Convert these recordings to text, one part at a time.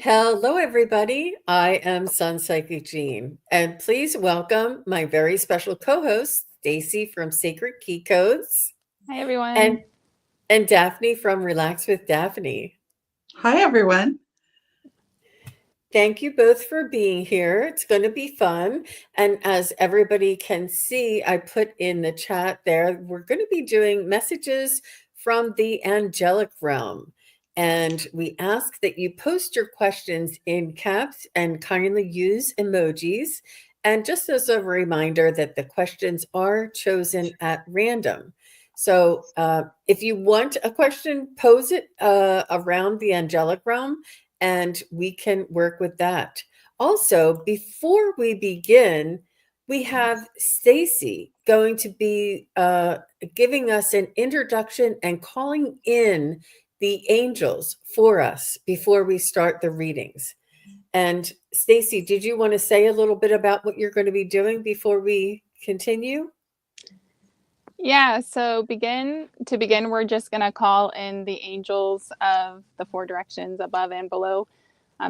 Hello, everybody. I am SunPsychic Jean, and please welcome my very special co-host, Stacey from Sacred Key Codes, Hi, everyone. and and Daphne from Relax with Daphne. Hi, everyone. Thank you both for being here. It's going to be fun. And as everybody can see, I put in the chat there, we're going to be doing messages from the angelic realm. And we ask that you post your questions in caps and kindly use emojis. And just as a reminder that the questions are chosen at random. So if you want a question, pose it around the angelic realm and we can work with that. Also, before we begin, we have Stacey going to be giving us an introduction and calling in the angels for us before we start the readings. And Stacey, did you want to say a little bit about what you're going to be doing before we continue? Yeah, so to begin, we're just going to call in the angels of the four directions above and below.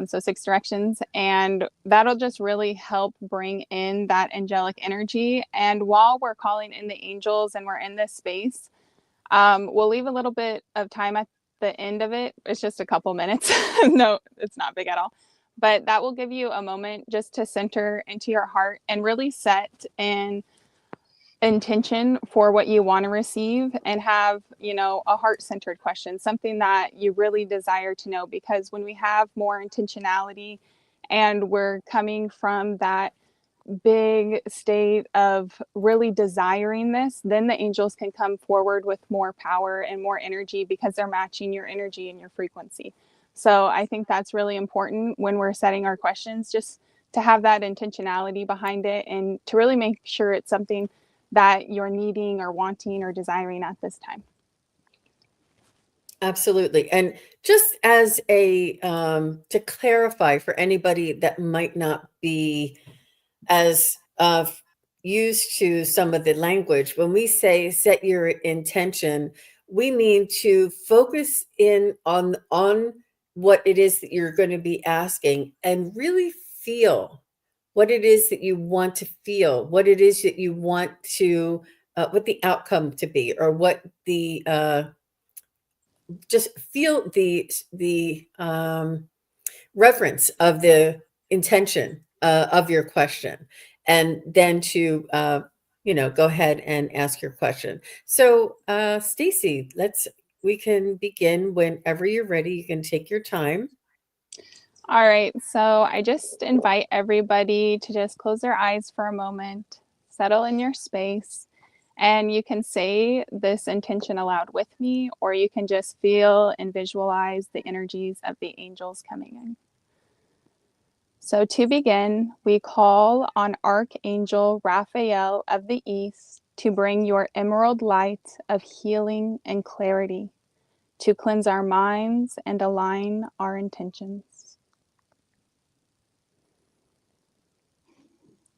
So 6 directions, and that'll just really help bring in that angelic energy. And while we're calling in the angels and we're in this space, we'll leave a little bit of time at the end of it. It's just a couple minutes. No, it's not big at all. But that will give you a moment just to center into your heart and really set in intention for what you want to receive, and have, a heart-centered question, something that you really desire to know. Because when we have more intentionality and we're coming from that big state of really desiring this, then the angels can come forward with more power and more energy because they're matching your energy and your frequency. So I think that's really important when we're setting our questions, just to have that intentionality behind it and to really make sure it's something that you're needing or wanting or desiring at this time. Absolutely. And just as a to clarify for anybody that might not be as used to some of the language, when we say set your intention, we mean to focus in on what it is that you're going to be asking and really feel what it is that you want to feel, what it is that you want to what the outcome to be, or what the just feel the reverence of the intention of your question, and then to go ahead and ask your question. So Stacey, we can begin whenever you're ready. You can take your time. All right, so I just invite everybody to just close their eyes for a moment, settle in your space, and you can say this intention aloud with me, or you can just feel and visualize the energies of the angels coming in. So to begin, we call on Archangel Raphael of the East to bring your emerald light of healing and clarity, to cleanse our minds and align our intentions.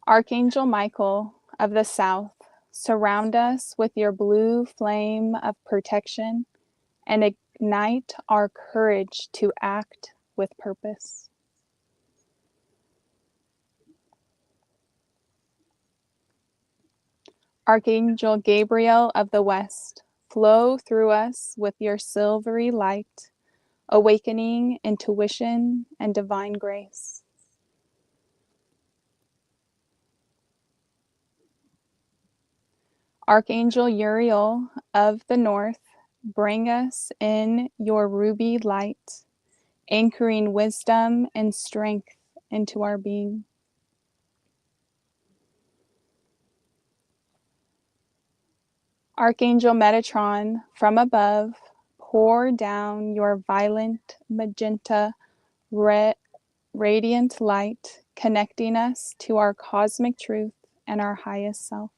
Archangel Michael of the South, surround us with your blue flame of protection and ignite our courage to act with purpose. Archangel Gabriel of the West, flow through us with your silvery light, awakening intuition and divine grace. Archangel Uriel of the North, bring us in your ruby light, anchoring wisdom and strength into our being. Archangel Metatron, from above, pour down your violet magenta radiant light, connecting us to our cosmic truth and our highest self.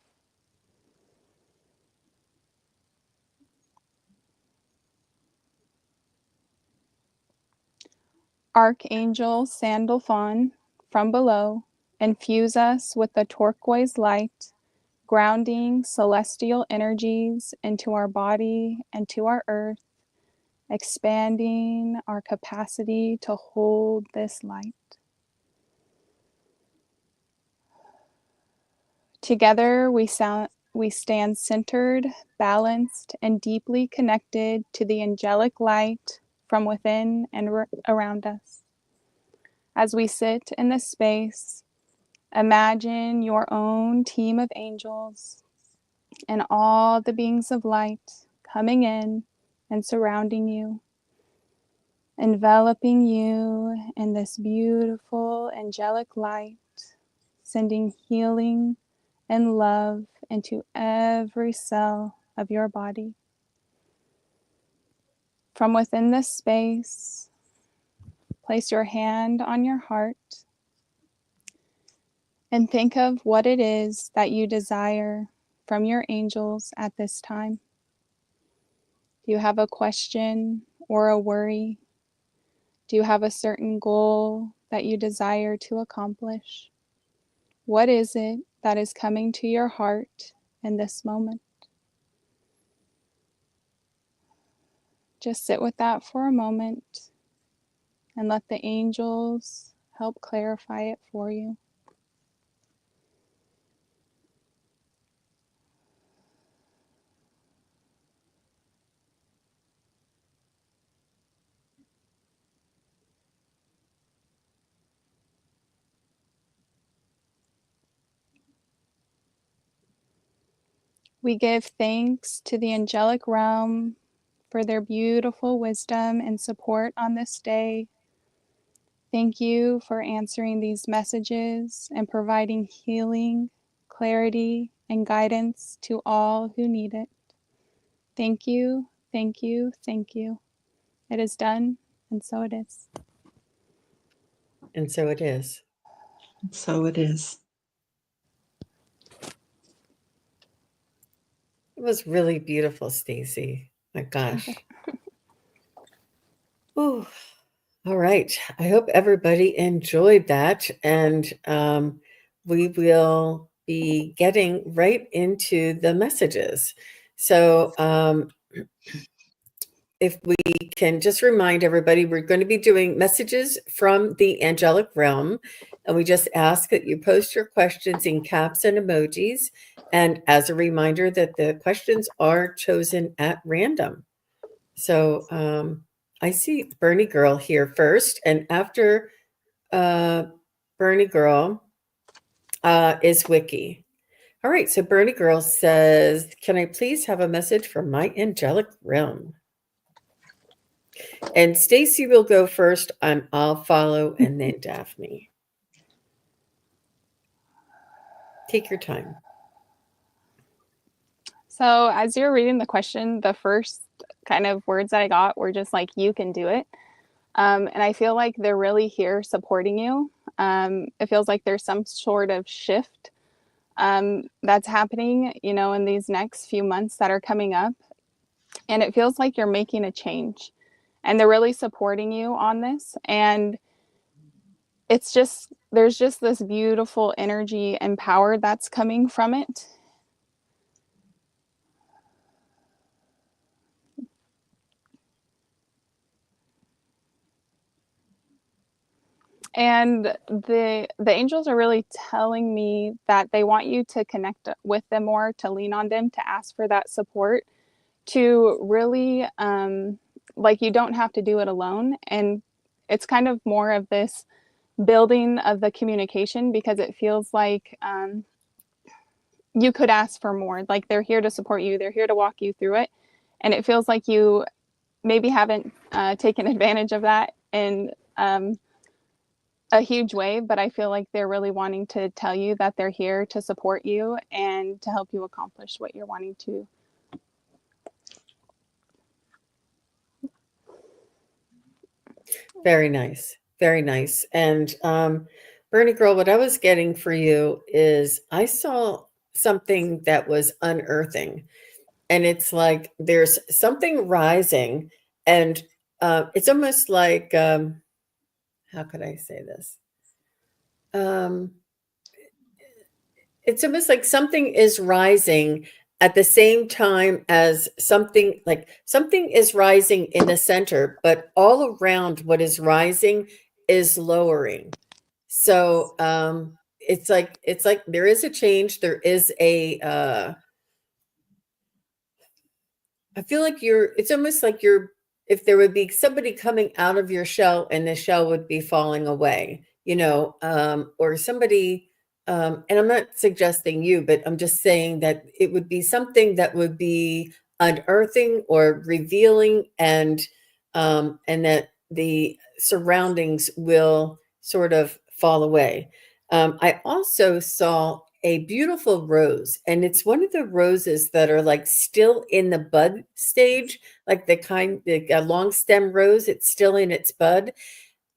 Archangel Sandalphon, from below, infuse us with the turquoise light, grounding celestial energies into our body and to our earth, expanding our capacity to hold this light. Together, we stand centered, balanced, and deeply connected to the angelic light from within and around us. As we sit in this space, imagine your own team of angels and all the beings of light coming in and surrounding you, enveloping you in this beautiful angelic light, sending healing and love into every cell of your body. From within this space, place your hand on your heart and think of what it is that you desire from your angels at this time. Do you have a question or a worry? Do you have a certain goal that you desire to accomplish? What is it that is coming to your heart in this moment? Just sit with that for a moment and let the angels help clarify it for you. We give thanks to the angelic realm for their beautiful wisdom and support on this day. Thank you for answering these messages and providing healing, clarity, and guidance to all who need it. Thank you, thank you, thank you. It is done, and so it is. And so it is. So it is. It was really beautiful, Stacey. My gosh. Ooh. All right. I hope everybody enjoyed that. And we will be getting right into the messages. So if we can just remind everybody, we're going to be doing messages from the angelic realm. And we just ask that you post your questions in caps and emojis. And as a reminder that the questions are chosen at random. So I see Bernie Girl here first. And after Bernie Girl is Wiki. All right. So Bernie Girl says, can I please have a message from my angelic realm? And Stacey will go first, and I'll follow, and then Daphne. Take your time. So as you're reading the question, the first kind of words that I got were just like, you can do it. And I feel like they're really here supporting you. It feels like there's some sort of shift that's happening, in these next few months that are coming up. And it feels like you're making a change. And they're really supporting you on this. And there's just this beautiful energy and power that's coming from it. And the angels are really telling me that they want you to connect with them more, to lean on them, to ask for that support, to really like you don't have to do it alone. And it's kind of more of this building of the communication, because it feels like you could ask for more. Like they're here to support you, they're here to walk you through it. And it feels like you maybe haven't taken advantage of that in a huge way, but I feel like they're really wanting to tell you that they're here to support you and to help you accomplish what you're wanting to. Very nice. Very nice. And Bernie Girl, what I was getting for you is I saw something that was unearthing. And it's like there's something rising, and it's almost like how could I say this? It's almost like something is rising, at the same time as something is rising in the center, but all around what is rising is lowering. So it's like there is a change. There is I feel like it's almost like if there would be somebody coming out of your shell and the shell would be falling away, or somebody, and I'm not suggesting you, but I'm just saying that it would be something that would be unearthing or revealing, and that the surroundings will sort of fall away. I also saw a beautiful rose, and it's one of the roses that are like still in the bud stage, like the long stem rose. It's still in its bud,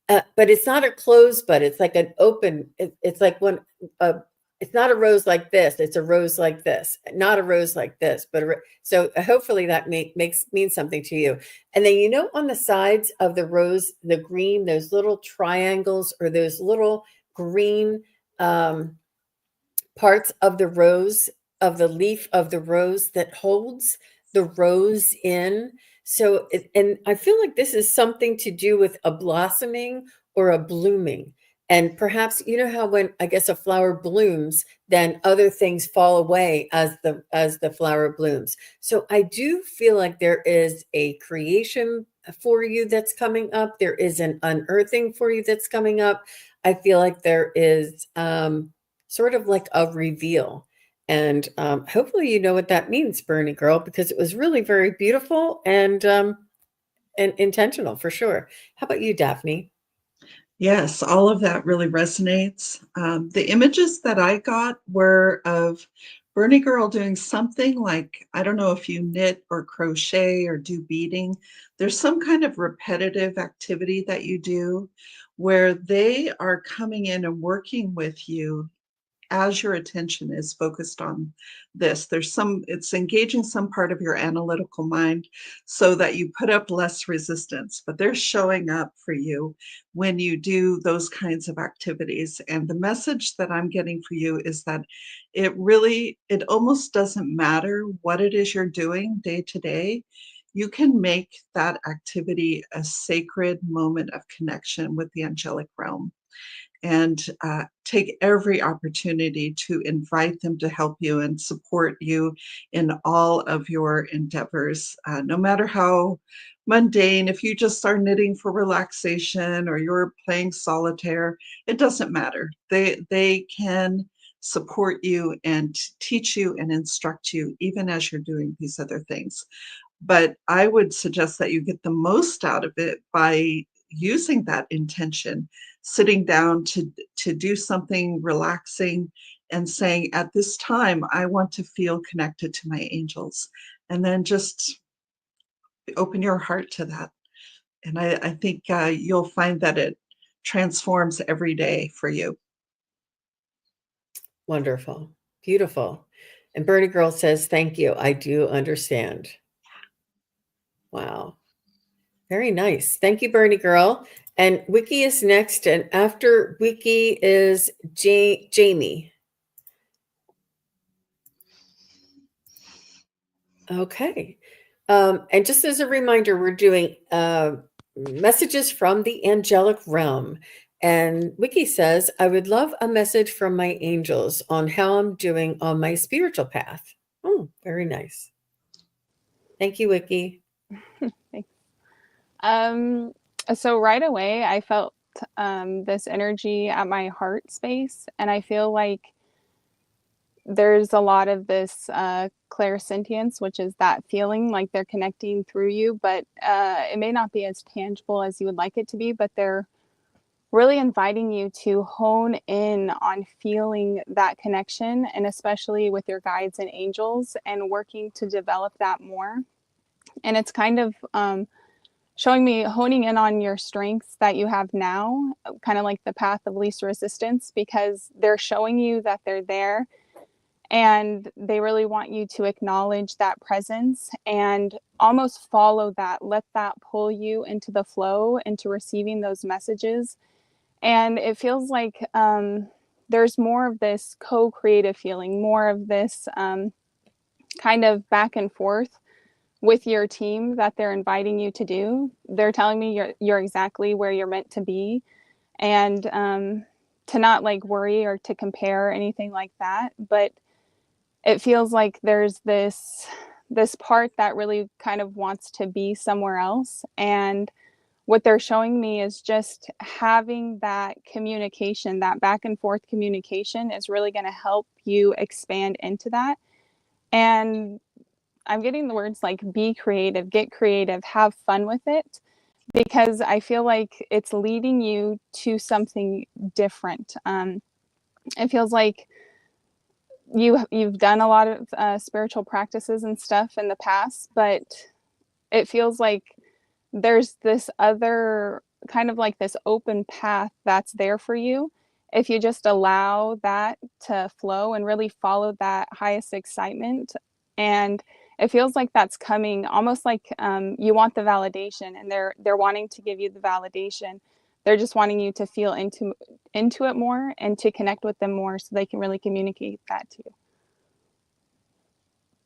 but it's not a closed bud. It's like an open. It's like one. It's not a rose like this. It's a rose like this, not a rose like this. So hopefully that means something to you. And then on the sides of the rose, the green, those little triangles or those little green. Parts of the rose, of the leaf of the rose that holds the rose in. And I feel like this is something to do with a blossoming or a blooming. And perhaps how when I guess a flower blooms, then other things fall away as the flower blooms. So I do feel like there is a creation for you that's coming up. There is an unearthing for you that's coming up. I feel like there is sort of like a reveal. And hopefully you know what that means, Bernie girl, because it was really very beautiful and intentional for sure. How about you, Daphne? Yes, all of that really resonates. The images that I got were of Bernie Girl doing something like, I don't know if you knit or crochet or do beading. There's some kind of repetitive activity that you do where they are coming in and working with you as your attention is focused on this. It's engaging some part of your analytical mind so that you put up less resistance, but they're showing up for you when you do those kinds of activities. And the message that I'm getting for you is that it almost doesn't matter what it is you're doing day to day. You can make that activity a sacred moment of connection with the angelic realm, and take every opportunity to invite them to help you and support you in all of your endeavors, no matter how mundane. If you just are knitting for relaxation or you're playing solitaire, it doesn't matter. They can support you and teach you and instruct you even as you're doing these other things. But I would suggest that you get the most out of it by using that intention, sitting down to do something relaxing and saying, at this time, I want to feel connected to my angels. And then just open your heart to that. And I think you'll find that it transforms every day for you. Wonderful. Beautiful. And Bernie Girl says, thank you. I do understand. Wow. Very nice. Thank you, Bernie Girl. And Wiki is next. And after Wiki is Jamie. Okay. And just as a reminder, we're doing messages from the angelic realm. And Wiki says, I would love a message from my angels on how I'm doing on my spiritual path. Oh, very nice. Thank you, Wiki. Thanks. So right away, I felt this energy at my heart space, and I feel like there's a lot of this clairsentience, which is that feeling like they're connecting through you, but it may not be as tangible as you would like it to be, but they're really inviting you to hone in on feeling that connection, and especially with your guides and angels, and working to develop that more. And it's kind of showing me honing in on your strengths that you have now, kind of like the path of least resistance, because they're showing you that they're there. And they really want you to acknowledge that presence and almost follow that. Let that pull you into the flow, into receiving those messages. And it feels like there's more of this co-creative feeling, more of this kind of back and forth with your team that they're inviting you to do. They're telling me you're exactly where you're meant to be, and to not like worry or to compare or anything like that. But it feels like there's this part that really kind of wants to be somewhere else, and what they're showing me is just having that communication, that back and forth communication is really going to help you expand into that. And I'm getting the words like be creative, get creative, have fun with it, because I feel like it's leading you to something different. It feels like you've done a lot of spiritual practices and stuff in the past, but it feels like there's this other kind of like this open path that's there for you if you just allow that to flow and really follow that highest excitement. And it feels like that's coming almost like you want the validation, and they're wanting to give you the validation. They're just wanting you to feel into it more and to connect with them more so they can really communicate that to you.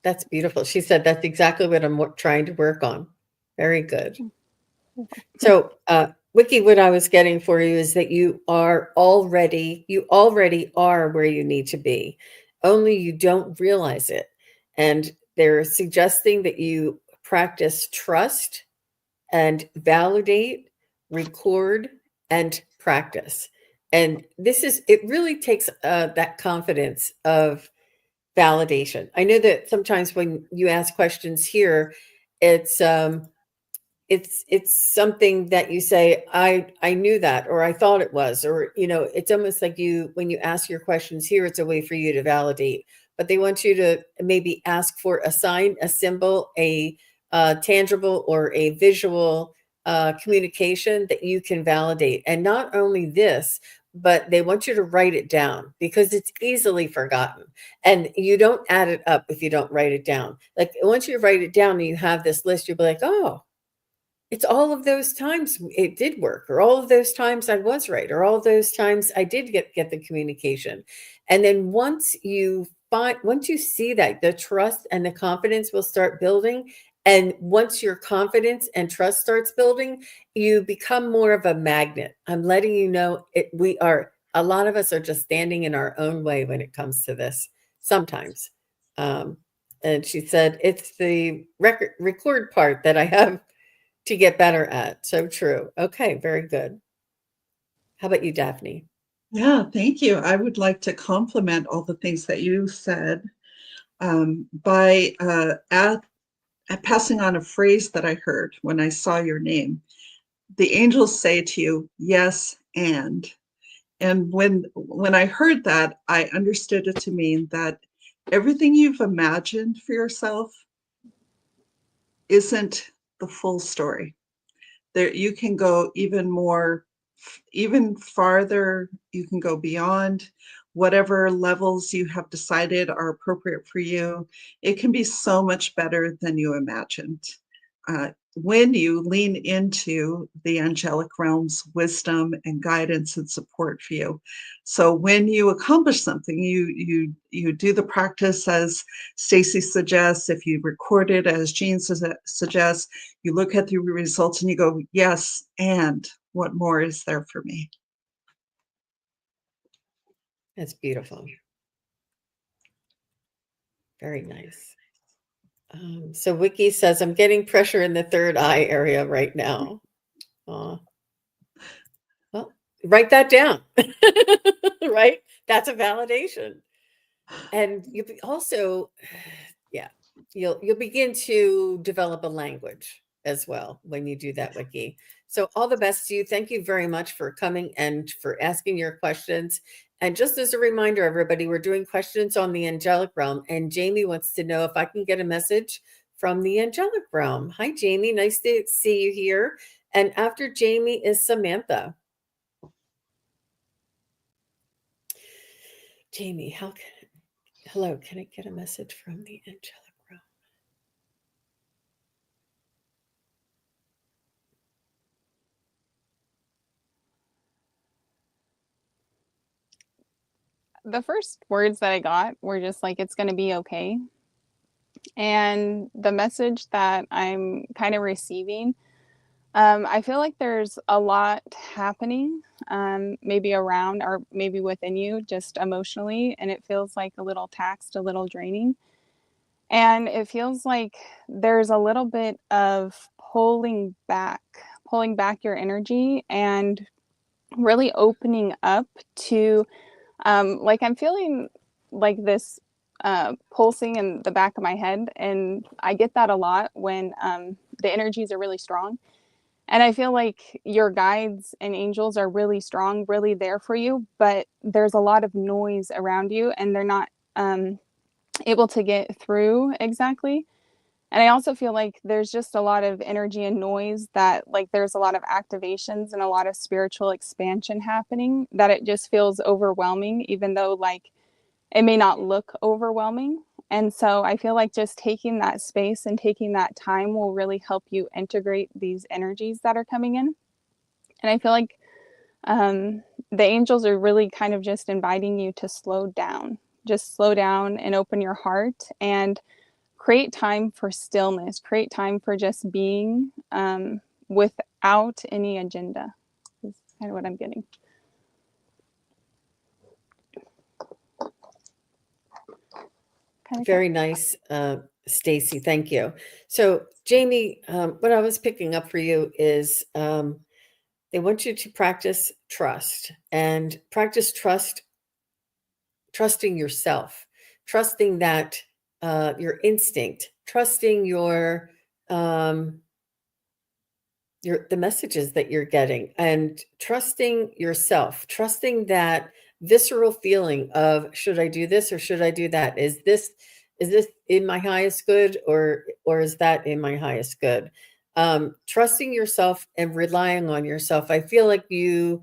That's beautiful. She said that's exactly what I'm trying to work on. Very good. So, Wiki, what I was getting for you is that you already are where you need to be, only you don't realize it. And they're suggesting that you practice trust and validate, record, and practice. And it really takes that confidence of validation. I know that sometimes when you ask questions here, it's it's something that you say, I knew that, or I thought it was, or it's almost like when you ask your questions here, it's a way for you to validate. But they want you to maybe ask for a sign, a symbol, a tangible or a visual communication that you can validate. And not only this, but they want you to write it down, because it's easily forgotten. And you don't add it up if you don't write it down. Like once you write it down and you have this list, you'll be like, oh, it's all of those times it did work, or all of those times I was right, or all of those times I did get the communication. And then once you see that, the trust and the confidence will start building. And once your confidence and trust starts building, you become more of a magnet. I'm letting you know a lot of us are just standing in our own way when it comes to this sometimes. And she said, it's the record part that I have to get better at. So true. Okay, very good. How about you, Daphne? Yeah, thank you. I would like to compliment all the things that you said by passing on a phrase that I heard when I saw your name. The angels say to you, yes, and. And when I heard that, I understood it to mean that everything you've imagined for yourself isn't the full story. There, you can go even farther. You can go beyond whatever levels you have decided are appropriate for you. It can be so much better than you imagined. When you lean into the angelic realm's wisdom and guidance and support for you. So when you accomplish something, you do the practice as Stacey suggests. If you record it as Jean suggests, you look at the results and you go, yes, and what more is there for me? That's beautiful. Very nice. So Wiki says, I'm getting pressure in the third eye area right now. Well, write that down. Right? That's a validation. And you also, yeah, you'll begin to develop a language as well when you do that, Wiki. So all the best to you. Thank you very much for coming and for asking your questions. And just as a reminder, everybody, we're doing questions on the angelic realm. And Jamie wants to know if I can get a message from the angelic realm. Hi, Jamie. Nice to see you here. And after Jamie is Samantha. Jamie, hello, can I get a message from the angelic realm? The first words that I got were just like, it's going to be okay. And the message that I'm kind of receiving, I feel like there's a lot happening, maybe around or maybe within you, just emotionally, and it feels like a little taxed, a little draining. And it feels like there's a little bit of pulling back your energy and really opening up to, like I'm feeling like this pulsing in the back of my head. And I get that a lot when the energies are really strong. And I feel like your guides and angels are really strong, really there for you, but there's a lot of noise around you and they're not able to get through exactly. And I also feel like there's just a lot of energy and noise that, like, there's a lot of activations and a lot of spiritual expansion happening that it just feels overwhelming, even though, like, it may not look overwhelming. And so I feel like just taking that space and taking that time will really help you integrate these energies that are coming in. And I feel like the angels are really kind of just inviting you to slow down, just slow down and open your heart and create time for stillness, create time for just being, without any agenda, is kind of what I'm getting. Very nice, Stacey. Thank you. So, Jamie, what I was picking up for you is they want you to practice trust and practice trusting yourself, trusting that your instinct, trusting the messages that you're getting, and trusting yourself, trusting that visceral feeling of should I do this or should I do that? Is this in my highest good or is that in my highest good? Trusting yourself and relying on yourself. I feel like you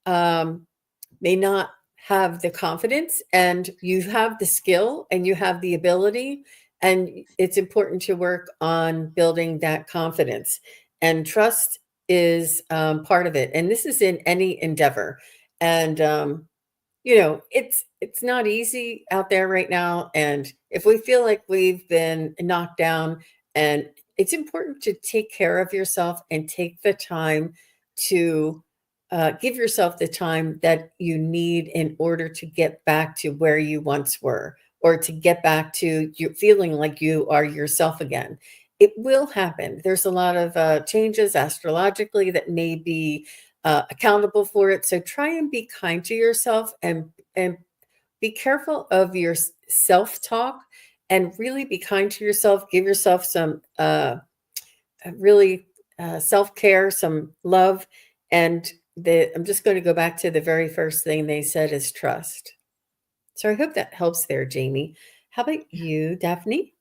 may not have the confidence and you have the skill and you have the ability, and it's important to work on building that confidence, and trust is part of it, and this is in any endeavor. And it's not easy out there right now, and if we feel like we've been knocked down, and it's important to take care of yourself and take the time to give yourself the time that you need in order to get back to where you once were, or to get back to you feeling like you are yourself again. It will happen. There's a lot of changes astrologically that may be accountable for it. So try and be kind to yourself, and be careful of your self-talk, and really be kind to yourself. Give yourself some really self-care, some love. And I'm just going to go back to the very first thing they said is trust. So I hope that helps there, Jamie. How about you, Daphne?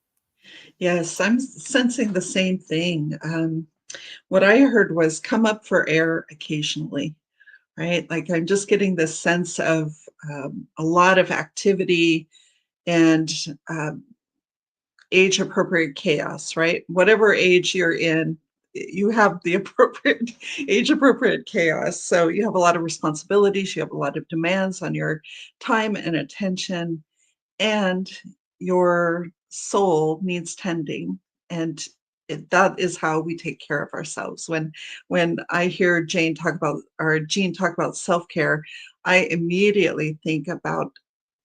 Yes, I'm sensing the same thing. What I heard was come up for air occasionally, right? Like I'm just getting this sense of a lot of activity and age appropriate chaos, right? Whatever age you're in, you have the appropriate age appropriate chaos. So you have a lot of responsibilities, you have a lot of demands on your time and attention, and your soul needs tending. And that is how we take care of ourselves. When I hear Jean talk about self-care, I immediately think about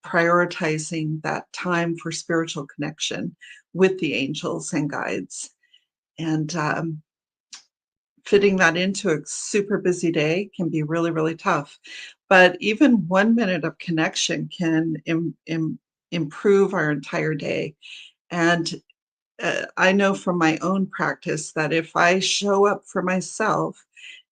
prioritizing that time for spiritual connection with the angels and guides, and fitting that into a super busy day can be really, really tough. But even 1 minute of connection can improve our entire day. And I know from my own practice that if I show up for myself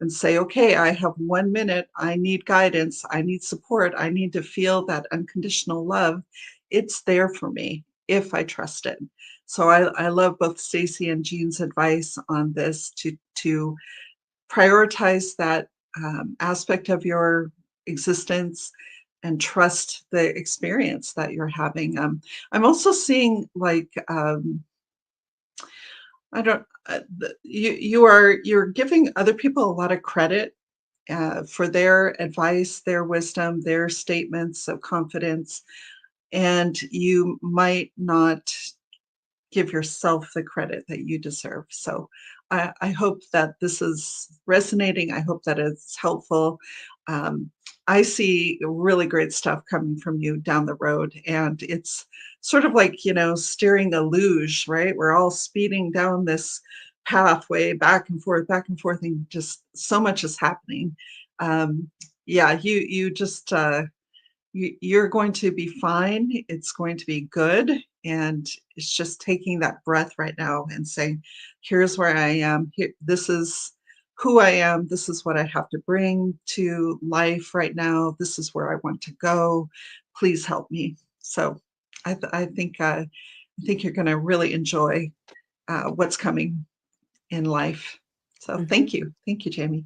and say, okay, I have 1 minute, I need guidance, I need support, I need to feel that unconditional love, it's there for me if I trust it. So I love both Stacey and Jean's advice on this to prioritize that aspect of your existence and trust the experience that you're having. I'm also seeing like I don't. You're giving other people a lot of credit for their advice, their wisdom, their statements of confidence, and you might not give yourself the credit that you deserve. So I hope that this is resonating. I hope that it's helpful. Um, I see really great stuff coming from you down the road. And it's sort of like, steering a luge, right? We're all speeding down this pathway back and forth, and just so much is happening. Yeah, you just, you're going to be fine. It's going to be good. And it's just taking that breath right now and saying, here's where I am. Here, this is who I am. This is what I have to bring to life right now. This is where I want to go. Please help me. So I think you're going to really enjoy what's coming in life. So thank you. Thank you, Jamie.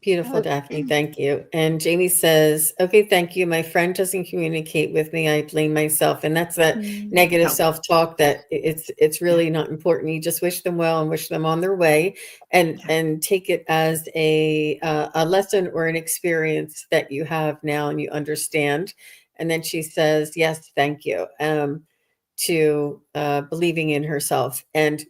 Beautiful, Daphne. Thank you. And Jamie says, okay, thank you. My friend doesn't communicate with me. I blame myself. And that's that negative self-talk that it's really not important. You just wish them well and wish them on their way, and take it as a lesson or an experience that you have now and you understand. And then she says, yes, thank you, to believing in herself. And,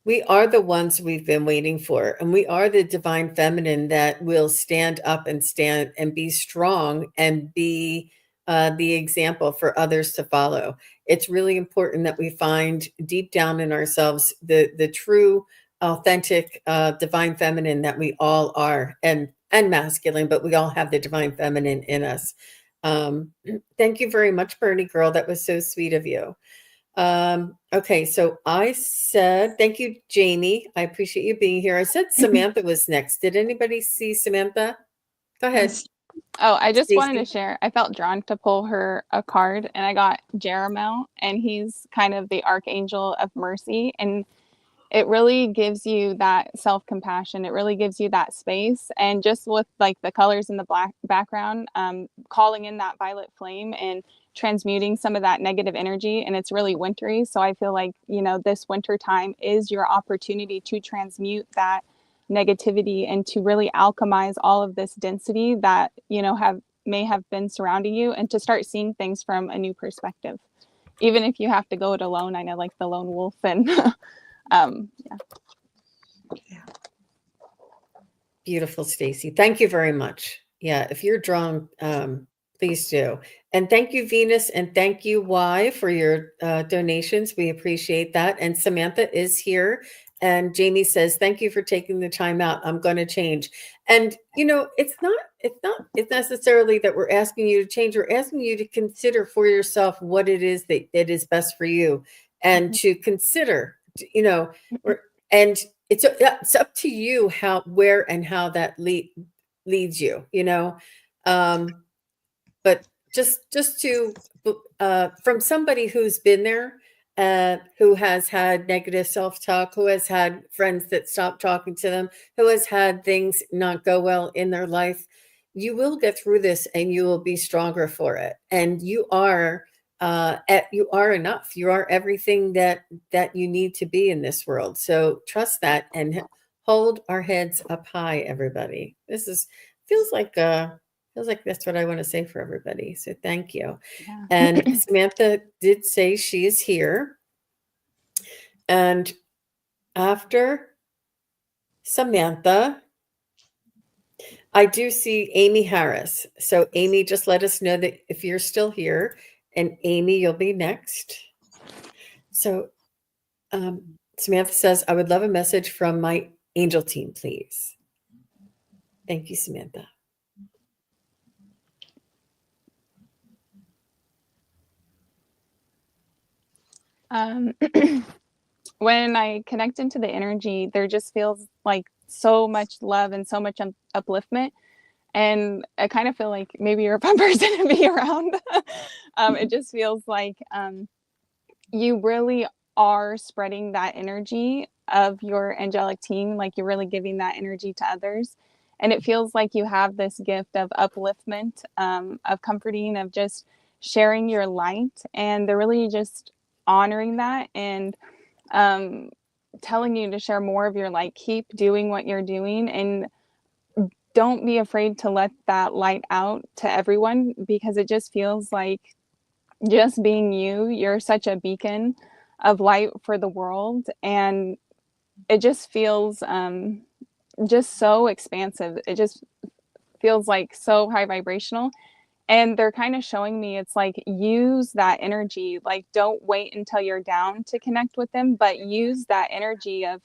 we are the ones we've been waiting for, and we are the divine feminine that will stand up and be strong and be the example for others to follow. It's really important that we find deep down in ourselves the true, authentic, divine feminine that we all are, and masculine, but we all have the divine feminine in us. Thank you very much, Bernie girl. That was so sweet of you. Okay, so I said, thank you, Jamie. I appreciate you being here. I said Samantha was next. Did anybody see Samantha? Go ahead. Oh, I just Stacey. wanted to share. I felt drawn to pull her a card, and I got Jeremiel, and he's kind of the archangel of mercy. And it really gives you that self-compassion. It really gives you that space. And just with like the colors in the black background, calling in that violet flame and transmuting some of that negative energy. And it's really wintry. So I feel like, this winter time is your opportunity to transmute that negativity and to really alchemize all of this density that, may have been surrounding you, and to start seeing things from a new perspective. Even if you have to go it alone. I know, like the lone wolf, and Yeah. Beautiful, Stacey. Thank you very much. Yeah, if you're drawn, please do. And thank you, Venus, and thank you, Y, for your donations. We appreciate that. And Samantha is here. And Jamie says, thank you for taking the time out. I'm going to change. And, it's not necessarily that we're asking you to change. We're asking you to consider for yourself what it is that it is best for you, and to consider, and it's up to you where and how that leads you, but just to from somebody who's been there, who has had negative self-talk, who has had friends that stop talking to them, who has had things not go well in their life, you will get through this and you will be stronger for it. And you are enough. You are everything that you need to be in this world. So trust that and hold our heads up high, everybody. This feels like that's what I want to say for everybody. So thank you. Yeah. And Samantha did say she is here. And after Samantha, I do see Amy Harris. So Amy, just let us know that if you're still here. And Amy, you'll be next. So Samantha says, I would love a message from my angel team, please. Thank you, Samantha. When I connect into the energy, there just feels like so much love and so much upliftment. And I kind of feel like maybe you're a fun person to be around. It just feels like you really are spreading that energy of your angelic team. Like you're really giving that energy to others. And it feels like you have this gift of upliftment, of comforting, of just sharing your light. And they're really just honoring that and telling you to share more of your light. Keep doing what you're doing, and don't be afraid to let that light out to everyone, because it just feels like just being you, you're such a beacon of light for the world. And it just feels just so expansive. It just feels like so high vibrational. And they're kind of showing me it's like, use that energy. Like, don't wait until you're down to connect with them, but use that energy of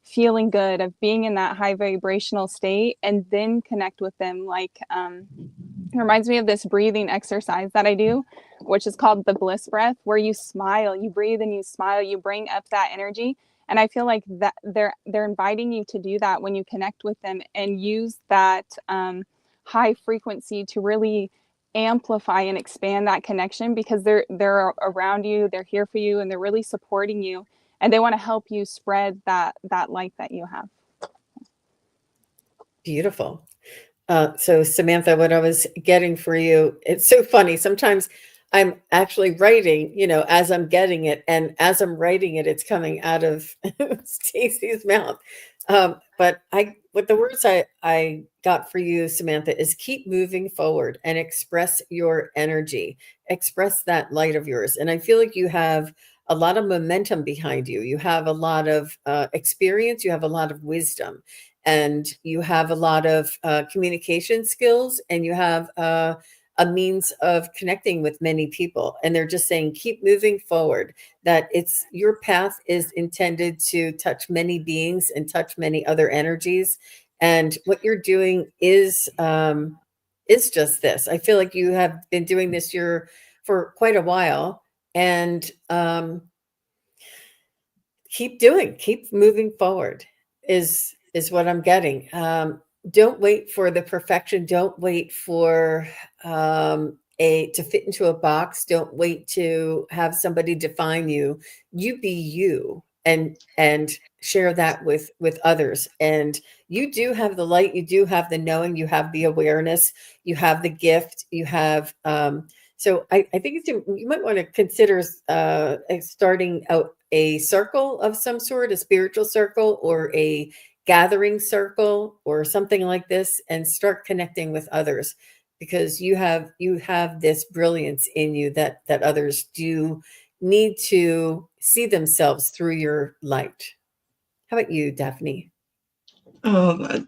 feeling good, of being in that high vibrational state, and then connect with them. Like, it reminds me of this breathing exercise that I do, which is called the bliss breath, where you smile, you breathe and you smile, you bring up that energy. And I feel like that they're inviting you to do that when you connect with them, and use that high frequency to really amplify and expand that connection, because they're around you, they're here for you, and they're really supporting you, and they want to help you spread that light that you have. Beautiful. So Samantha, what I was getting for you, it's so funny. Sometimes I'm actually writing, as I'm getting it, and as I'm writing it, it's coming out of Stacey's mouth. But what the words I got for you, Samantha, is keep moving forward and express your energy, express that light of yours. And I feel like you have a lot of momentum behind you. You have a lot of experience. You have a lot of wisdom, and you have a lot of communication skills, and you have a means of connecting with many people. And they're just saying, keep moving forward, that it's your path is intended to touch many beings and touch many other energies. And what you're doing is just this. I feel like you have been doing this for quite a while, and keep moving forward is what I'm getting. Don't wait for the perfection. Don't wait for to fit into a box. Don't wait to have somebody define you. You be you, and share that with others. And you do have the light. You do have the knowing. You have the awareness. You have the gift. You have. So I think you might want to consider starting out a circle of some sort, a spiritual circle or a gathering circle or something like this, and start connecting with others, because you have this brilliance in you that others do need to see themselves through your light. How about you, Daphne? Oh,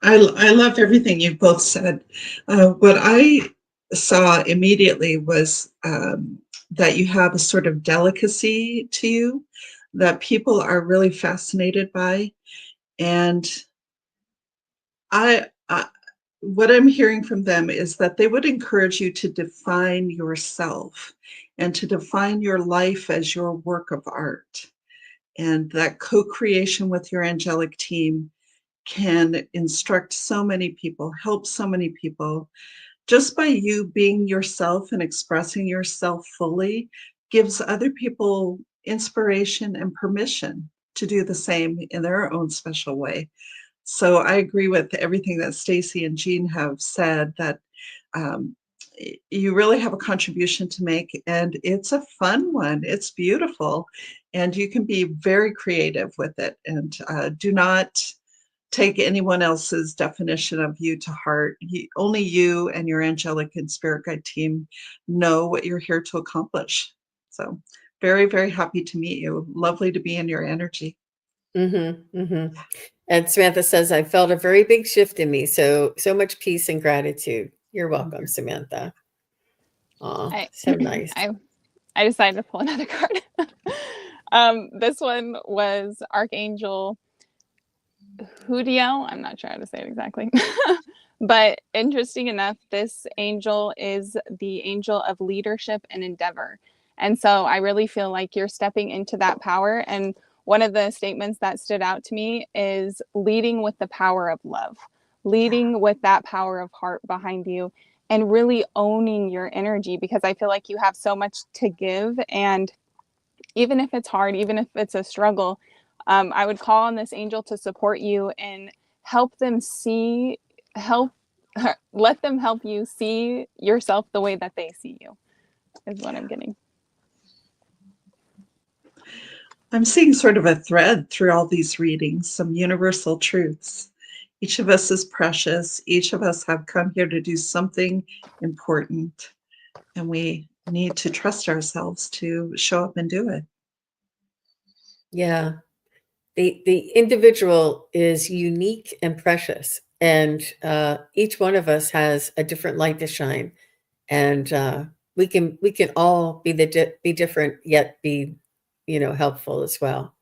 I love everything you both said. What I saw immediately was that you have a sort of delicacy to you that people are really fascinated by. And I what I'm hearing from them is that they would encourage you to define yourself and to define your life as your work of art. And that co-creation with your angelic team can instruct so many people, help so many people. Just by you being yourself and expressing yourself fully gives other people inspiration and permission to do the same in their own special way. So I agree with everything that Stacey and Jean have said, that um, you really have a contribution to make, and it's a fun one. It's beautiful, and you can be very creative with it. And do not take anyone else's definition of you to heart. Only you and your angelic and spirit guide team know what you're here to accomplish. So very, very happy to meet you. Lovely to be in your energy. Mm-hmm, mm-hmm. And Samantha says, I felt a very big shift in me. So much peace and gratitude. You're welcome, Samantha. Oh, I so nice. I decided to pull another card. This one was Archangel Hudiel. I'm not sure how to say it exactly. But interesting enough, this angel is the angel of leadership and endeavor. And so I really feel like you're stepping into that power. And one of the statements that stood out to me is leading with the power of love, leading with that power of heart behind you, and really owning your energy, because I feel like you have so much to give. And even if it's hard, even if it's a struggle, I would call on this angel to support you and help them see, help, let them help you see yourself the way that they see you, is what I'm getting. I'm seeing sort of a thread through all these readings, some universal truths. Each of us is precious. Each of us have come here to do something important. And we need to trust ourselves to show up and do it. Yeah. The individual is unique and precious, and each one of us has a different light to shine, and we can all be different yet be helpful as well.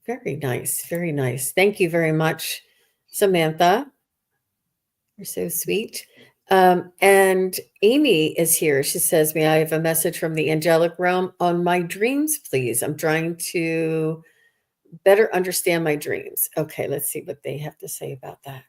Very nice, very nice. Thank you very much, Samantha. You're so sweet. And Amy is here. She says, may I have a message from the angelic realm on my dreams, please? I'm trying to better understand my dreams. Okay, let's see what they have to say about that.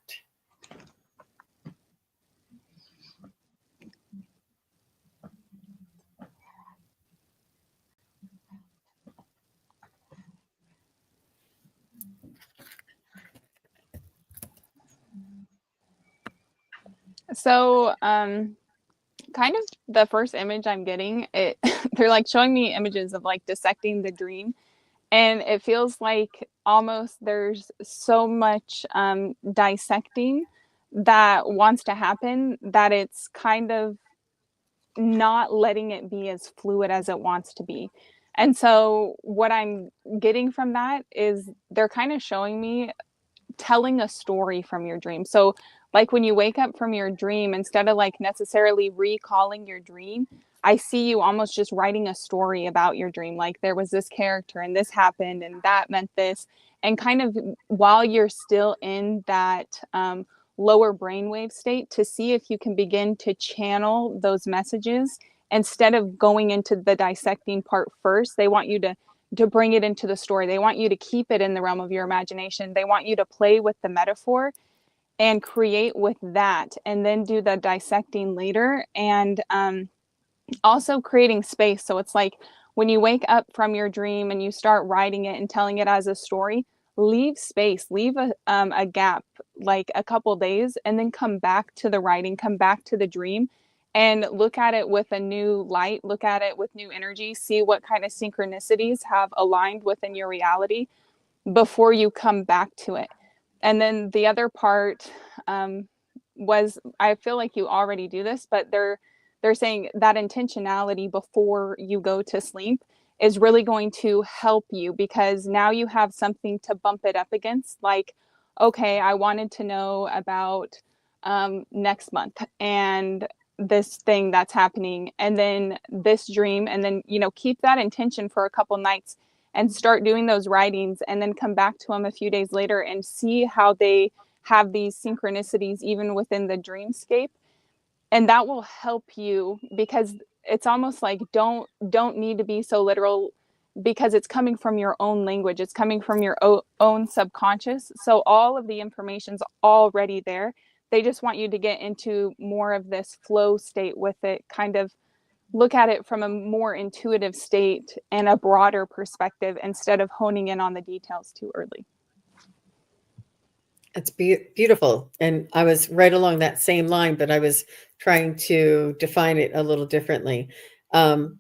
So, kind of the first image I'm getting, they're like showing me images of like dissecting the dream, and it feels like almost there's so much dissecting that wants to happen that it's kind of not letting it be as fluid as it wants to be. And so what I'm getting from that is they're kind of showing me telling a story from your dream. So like when you wake up from your dream, instead of like necessarily recalling your dream, I see you almost just writing a story about your dream. Like there was this character and this happened and that meant this. And kind of while you're still in that lower brainwave state, to see if you can begin to channel those messages instead of going into the dissecting part first. They want you to bring it into the story. They want you to keep it in the realm of your imagination. They want you to play with the metaphor and create with that, and then do the dissecting later. And also creating space. So it's like when you wake up from your dream and you start writing it and telling it as a story, leave space, leave a gap, like a couple days, and then come back to the writing, come back to the dream, and look at it with a new light, look at it with new energy, see what kind of synchronicities have aligned within your reality before you come back to it. And then the other part was, I feel like you already do this, but they're saying that intentionality before you go to sleep is really going to help you, because now you have something to bump it up against. Like, okay, I wanted to know about next month and this thing that's happening, and then this dream, and then keep that intention for a couple nights and start doing those writings, and then come back to them a few days later and see how they have these synchronicities even within the dreamscape. And that will help you, because it's almost like don't need to be so literal, because it's coming from your own language, it's coming from your own subconscious. So all of the information's already there. They just want you to get into more of this flow state with it, kind of look at it from a more intuitive state and a broader perspective, instead of honing in on the details too early. It's beautiful. And I was right along that same line, but I was trying to define it a little differently. What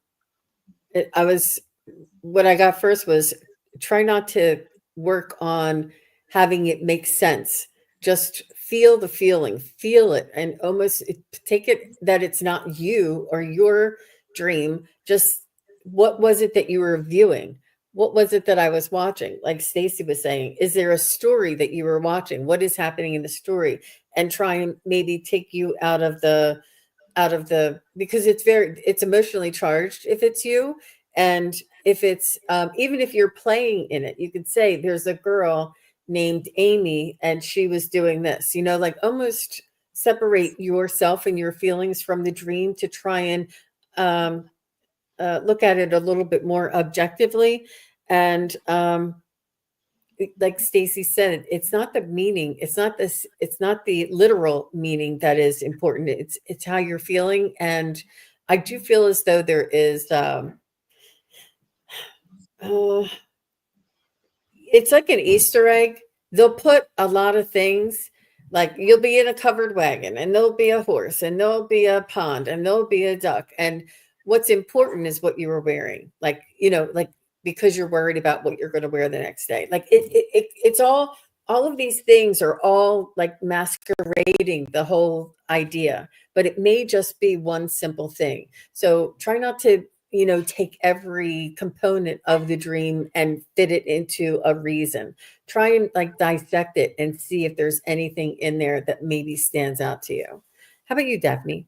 I got first was try not to work on having it make sense. Just feel the feeling, feel it, and almost take it that it's not you or your dream. Just what was it that you were viewing? What was it that I was watching? Like Stacey was saying, is there a story that you were watching? What is happening in the story? And try and maybe take you out of the because it's emotionally charged if it's you. And if it's even if you're playing in it, you could say there's a girl named Amy and she was doing this, like almost separate yourself and your feelings from the dream to try and look at it a little bit more objectively. And like Stacey said, it's not the meaning, it's not the literal meaning that is important. It's how you're feeling. And I do feel as though there is it's like an Easter egg. They'll put a lot of things, like you'll be in a covered wagon and there'll be a horse and there'll be a pond and there'll be a duck. And what's important is what you were wearing. Like, like because you're worried about what you're going to wear the next day. Like it's all all of these things are all like masquerading the whole idea, but it may just be one simple thing. So try not to, take every component of the dream and fit it into a reason. Try and like dissect it and see if there's anything in there that maybe stands out to you. How about you, Daphne?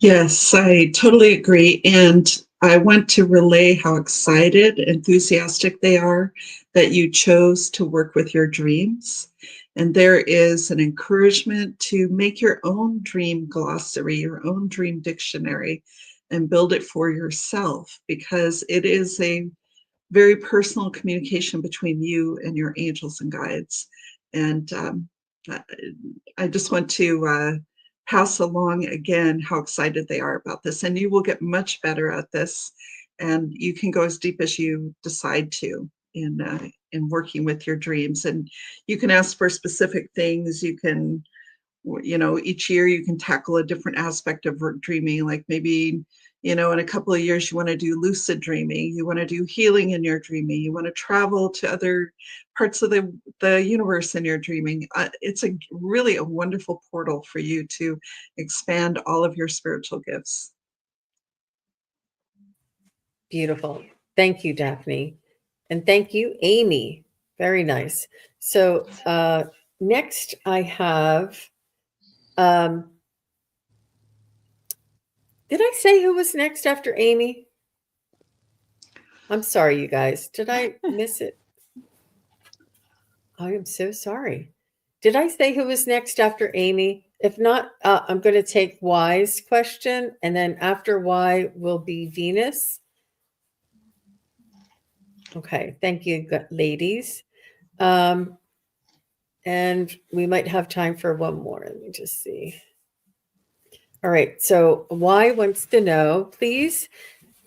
Yes, I totally agree. And I want to relay how excited, enthusiastic they are that you chose to work with your dreams. And there is an encouragement to make your own dream glossary, your own dream dictionary, and build it for yourself, because it is a very personal communication between you and your angels and guides. And I I just want to pass along again how excited they are about this. And you will get much better at this. And you can go as deep as you decide to in working with your dreams. And you can ask for specific things. You can, each year you can tackle a different aspect of dreaming, like maybe, in a couple of years you want to do lucid dreaming, you want to do healing in your dreaming, you want to travel to other parts of the universe in your dreaming. It's really a wonderful portal for you to expand all of your spiritual gifts. Beautiful. Thank you, Daphne. And thank you, Amy. Very nice. So next I have, did I say who was next after Amy? I'm sorry, you guys. Did I miss it? I am so sorry. Did I say who was next after Amy? If not, I'm going to take Y's question, and then after Y will be Venus. Okay, thank you, ladies. And we might have time for one more. Let me just see. All right, so Y wants to know, please,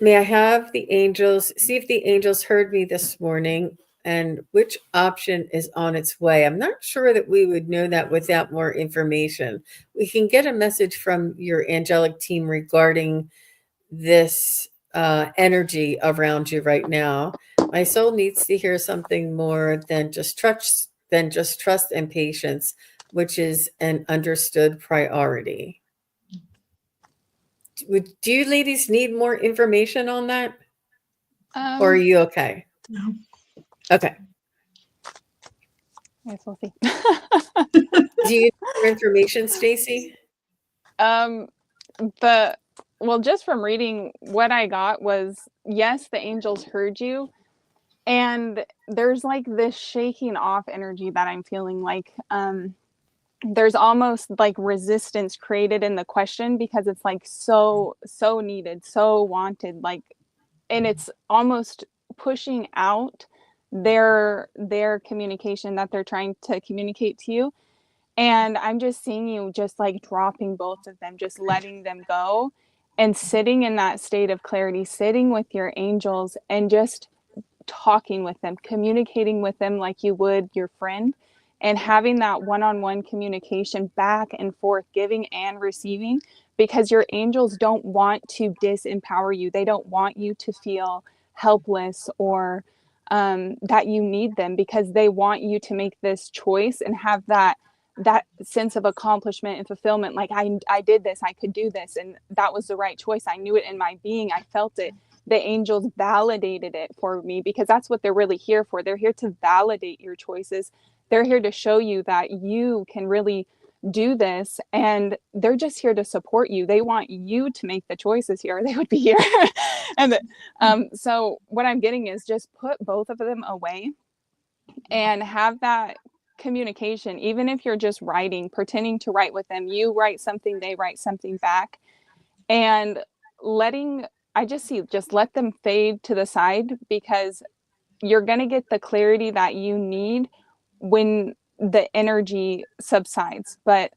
may I have the angels, see if the angels heard me this morning and which option is on its way. I'm not sure that we would know that without more information. We can get a message from your angelic team regarding this energy around you right now. My soul needs to hear something more than just trust and patience, which is an understood priority. Do you ladies need more information on that? Or are you okay? No. Okay. Yes, we'll see. Do you need more information, Stacey? Well, just from reading, what I got was, yes, the angels heard you. And there's like this shaking off energy that I'm feeling, like there's almost like resistance created in the question, because it's like so needed, so wanted, like, and it's almost pushing out their communication that they're trying to communicate to you. And I'm just seeing you just like dropping both of them, just letting them go and sitting in that state of clarity, sitting with your angels and just talking with them, communicating with them like you would your friend, and having that one-on-one communication back and forth, giving and receiving, because your angels don't want to disempower you. They don't want you to feel helpless or that you need them, because they want you to make this choice and have that sense of accomplishment and fulfillment. Like, I did this, I could do this, and that was the right choice. I knew it in my being. I felt it. The angels validated it for me, because that's what they're really here for. They're here to validate your choices. They're here to show you that you can really do this, and they're just here to support you. They want you to make the choices here, or they would be here. And so what I'm getting is, just put both of them away and have that communication. Even if you're just writing, pretending to write with them, you write something, they write something back, and I just see, just let them fade to the side, because you're going to get the clarity that you need when the energy subsides. But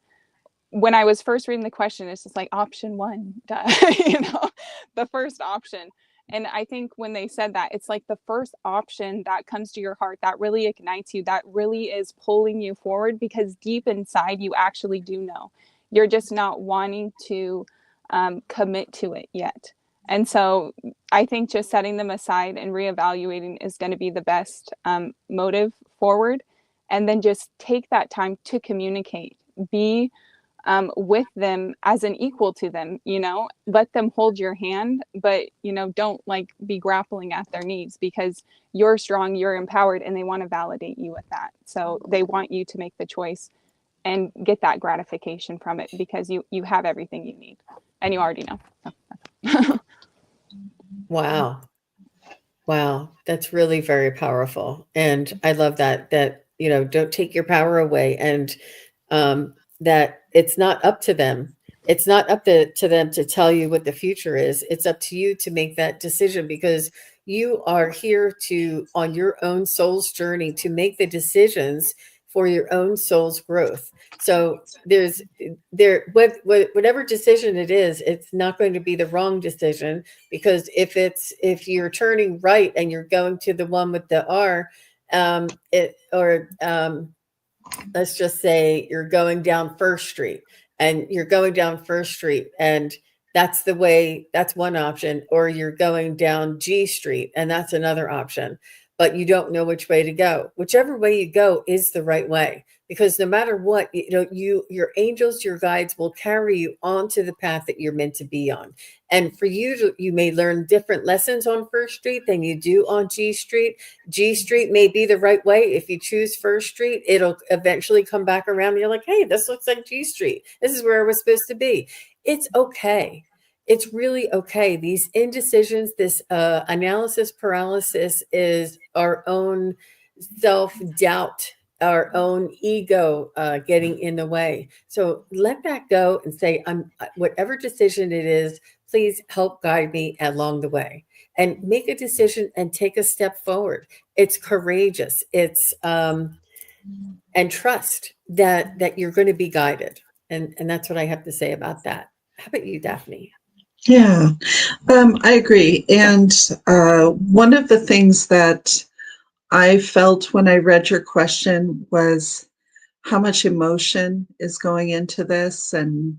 when I was first reading the question, it's just like option one, the first option. And I think when they said that, it's like the first option that comes to your heart, that really ignites you, that really is pulling you forward, because deep inside you actually do know. You're just not wanting to commit to it yet. And so I think just setting them aside and reevaluating is going to be the best motive forward. and then just take that time to communicate. Be with them as an equal to them, let them hold your hand, but, don't like be grappling at their needs, because you're strong, you're empowered, and they want to validate you with that. So they want you to make the choice and get that gratification from it, because you have everything you need and you already know. Wow. Wow. That's really very powerful. And I love that, don't take your power away, and that it's not up to them. It's not up to them to tell you what the future is. It's up to you to make that decision, because you are here on your own soul's journey, to make the decisions for your own soul's growth. So whatever decision it is, it's not going to be the wrong decision, because if you're turning right and you're going to the one with the R, let's just say you're going down First Street, and that's one option, or you're going down G Street, and that's another option, but you don't know which way to go. Whichever way you go is the right way, because no matter what, your angels, your guides will carry you onto the path that you're meant to be on. And for you may learn different lessons on First Street than you do on G Street. G Street may be the right way. If you choose First Street, it'll eventually come back around, and you're like, hey, this looks like G Street. This is where I was supposed to be. It's okay. It's really okay. These indecisions, this analysis paralysis, is our own self-doubt, our own ego getting in the way. So let that go and say, whatever decision it is, please help guide me along the way, and make a decision and take a step forward. It's courageous. It's and trust that you're going to be guided. And that's what I have to say about that. How about you, Daphne? Yeah, I agree. And one of the things that I felt when I read your question was how much emotion is going into this. And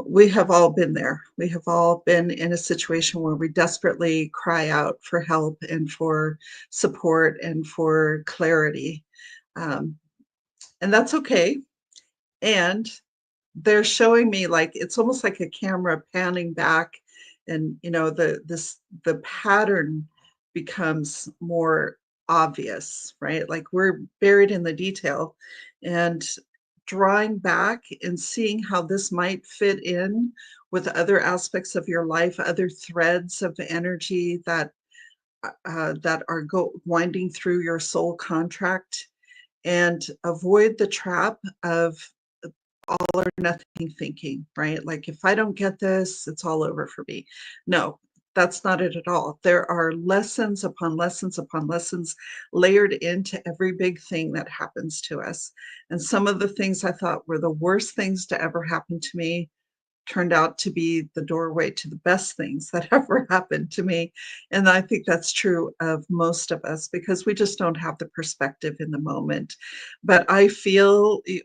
we have all been there. We have all been in a situation where we desperately cry out for help and for support and for clarity. And that's okay. And they're showing me, like, it's almost like a camera panning back, and the pattern becomes more obvious, right? Like, we're buried in the detail, and drawing back and seeing how this might fit in with other aspects of your life, other threads of energy that are winding through your soul contract, and avoid the trap of all or nothing thinking, right? Like, if I don't get this, it's all over for me. No, that's not it at all. There are lessons upon lessons upon lessons layered into every big thing that happens to us. And some of the things I thought were the worst things to ever happen to me turned out to be the doorway to the best things that ever happened to me. And I think that's true of most of us, because we just don't have the perspective in the moment. But I feel the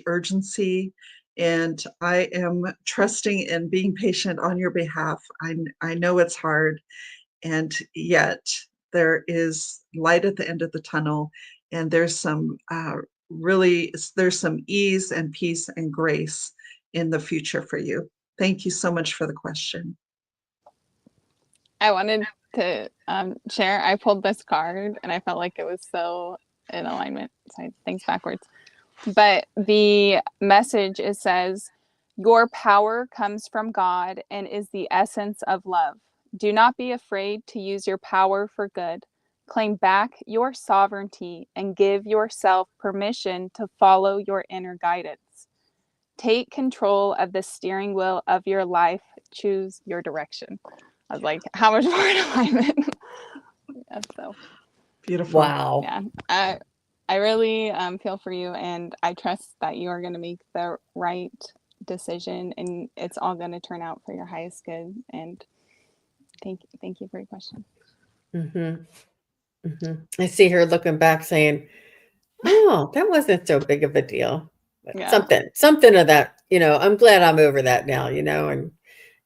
urgency, and I am trusting and being patient on your behalf. I know it's hard, and yet there is light at the end of the tunnel, and there's some there's some ease and peace and grace in the future for you. Thank you so much for the question. I wanted to share, I pulled this card and I felt like it was so in alignment. Sorry, things backwards. But the message, it says, your power comes from God and is the essence of love. Do not be afraid to use your power for good. Claim back your sovereignty and give yourself permission to follow your inner guidance. Take control of the steering wheel of your life. Choose your direction. I was like, how much more in alignment? Yeah, so Beautiful. Wow. Yeah, I really feel for you, and I trust that you are going to make the right decision, and it's all going to turn out for your highest good. And thank you for your question. Mm-hmm. Mm-hmm. I see her looking back saying, oh, that wasn't so big of a deal. But Yeah. something of that, I'm glad I'm over that now, and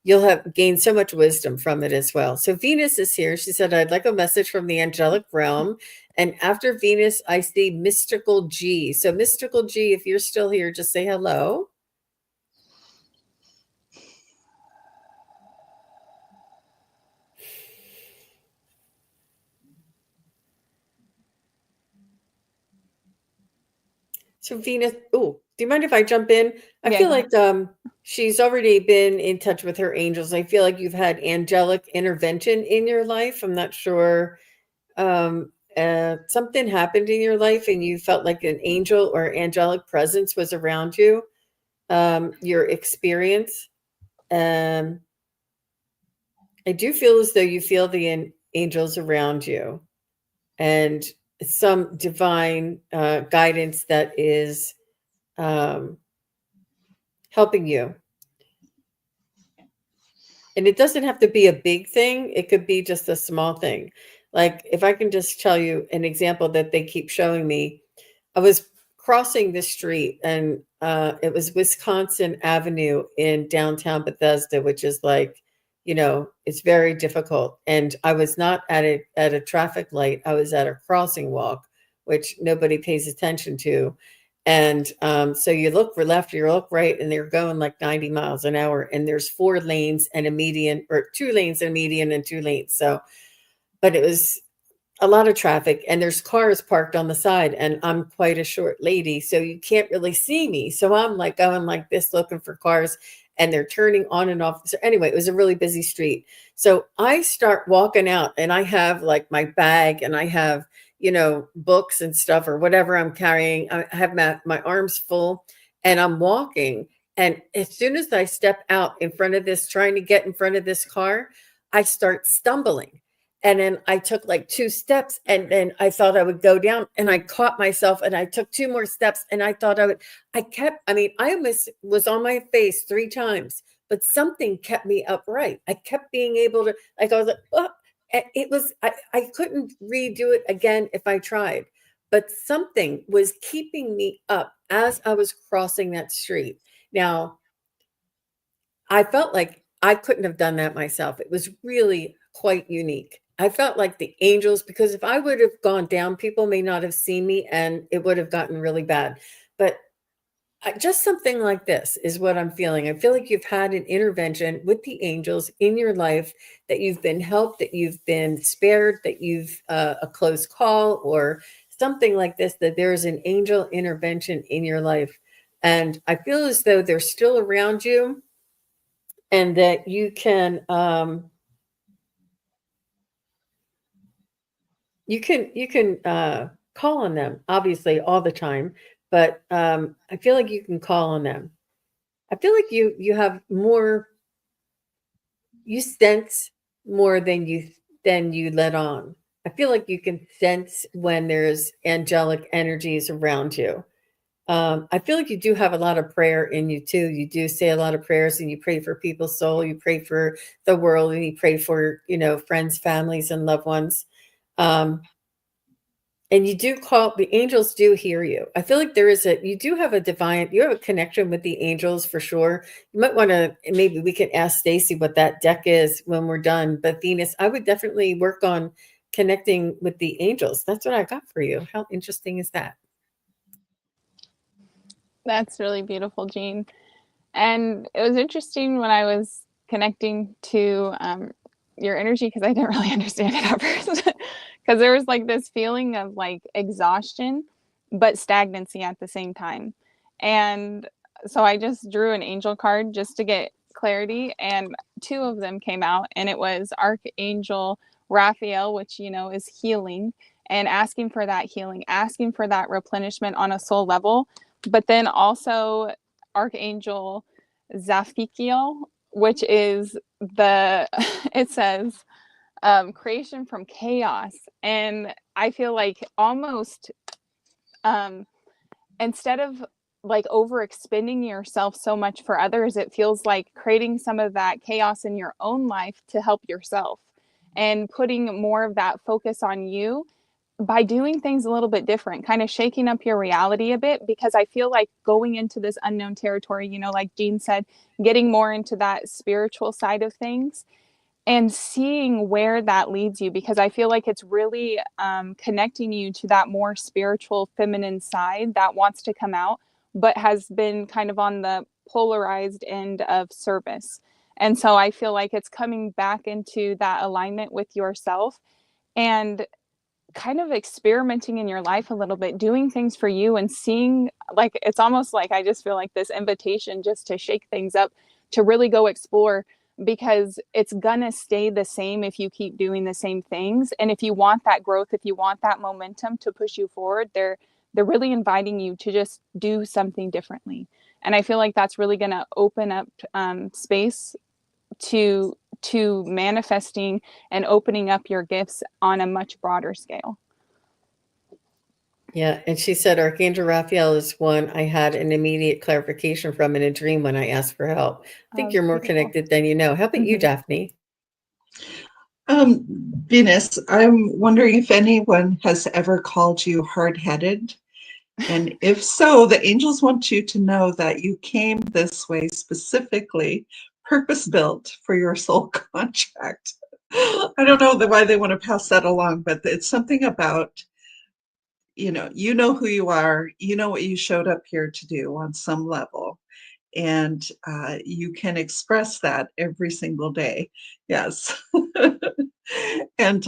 you'll have gained so much wisdom from it as well. So Venus is here. She said, I'd like a message from the angelic realm. And after Venus, I see Mystical G. So Mystical G, if you're still here, just say hello. So Venus, oh, do you mind if I jump in? I Yeah, feel go like she's already been in touch with her angels. I feel like you've had angelic intervention in your life. I'm not sure. Something happened in your life and you felt like an angel or angelic presence was around you. Your experience. I do feel as though you feel the angels around you and some divine guidance that is helping you. And it doesn't have to be a big thing. It could be just a small thing. Like if I can just tell you an example that they keep showing me, I was crossing the street and it was Wisconsin Avenue in downtown Bethesda, which is like, it's very difficult. And I was not at a traffic light. I was at a crossing walk, which nobody pays attention to. And so you look for left, you look right, and they're going like 90 miles an hour. And there's 4 lanes and a median, or 2 lanes and a median and 2 lanes. So, but it was a lot of traffic and there's cars parked on the side and I'm quite a short lady. So you can't really see me. So I'm like going like this, looking for cars and they're turning on and off. So anyway, it was a really busy street. So I start walking out and I have like my bag and I have, books and stuff or whatever I'm carrying. I have my arms full and I'm walking. And as soon as I step out in front of this, trying to get in front of this car, I start stumbling. And then I took like 2 steps and then I thought I would go down and I caught myself and I took 2 more steps and I thought I almost was on my face 3 times, but something kept me upright. I kept being able to, like, I was like, oh, I couldn't redo it again if I tried, but something was keeping me up as I was crossing that street. Now, I felt like I couldn't have done that myself. It was really quite unique. I felt like the angels, because if I would have gone down, people may not have seen me and it would have gotten really bad. But just something like this is what I'm feeling. I feel like you've had an intervention with the angels in your life, that you've been helped, that you've been spared, that you've a close call or something like this, that there's an angel intervention in your life. And I feel as though they're still around you and that you can call on them, obviously all the time, but I feel like you can call on them. I feel like you have more, you sense more than you let on. I feel like you can sense when there's angelic energies around you. I feel like you do have a lot of prayer in you too. You do say a lot of prayers and you pray for people's soul, you pray for the world, and you pray for, friends, families, and loved ones. Um, and you do call, the angels do hear you. I feel like you do have you have a connection with the angels for sure. You might want to, maybe we can ask Stacey what that deck is when we're done. But Venus, I would definitely work on connecting with the angels. That's what I got for you. How interesting is that? That's really beautiful, Jean. And it was interesting when I was connecting to your energy, because I didn't really understand it at first. Because there was like this feeling of like exhaustion, but stagnancy at the same time. And so I just drew an angel card just to get clarity. And 2 of them came out, and it was Archangel Raphael, which, is healing and asking for that healing, asking for that replenishment on a soul level. But then also Archangel Zaphikiel, which is it says, creation from chaos. And I feel like almost instead of like overexpending yourself so much for others, it feels like creating some of that chaos in your own life to help yourself and putting more of that focus on you, by doing things a little bit different, kind of shaking up your reality a bit, because I feel like going into this unknown territory, you know, like Jean said, getting more into that spiritual side of things and seeing where that leads you, because I feel like it's really connecting you to that more spiritual feminine side that wants to come out, but has been kind of on the polarized end of service. And so I feel like it's coming back into that alignment with yourself and kind of experimenting in your life a little bit, doing things for you and seeing, like, it's almost like I just feel like this invitation just to shake things up, to really go explore, because it's gonna stay the same if you keep doing the same things. And if you want that growth, if you want that momentum to push you forward, they're really inviting you to just do something differently. And I feel like that's really gonna open up space to manifesting and opening up your gifts on a much broader scale. Yeah, and she said Archangel Raphael is one I had an immediate clarification from in a dream when I asked for help. I think you're more Beautiful. connected than you know. How about you, Daphne? Venus, I'm wondering if anyone has ever called you hard-headed. And if so, the angels want you to know that you came this way specifically, purpose-built for your soul contract. I don't know why they want to pass that along, but it's something about, you know who you are, you know what you showed up here to do on some level. And you can express that every single day. Yes. And,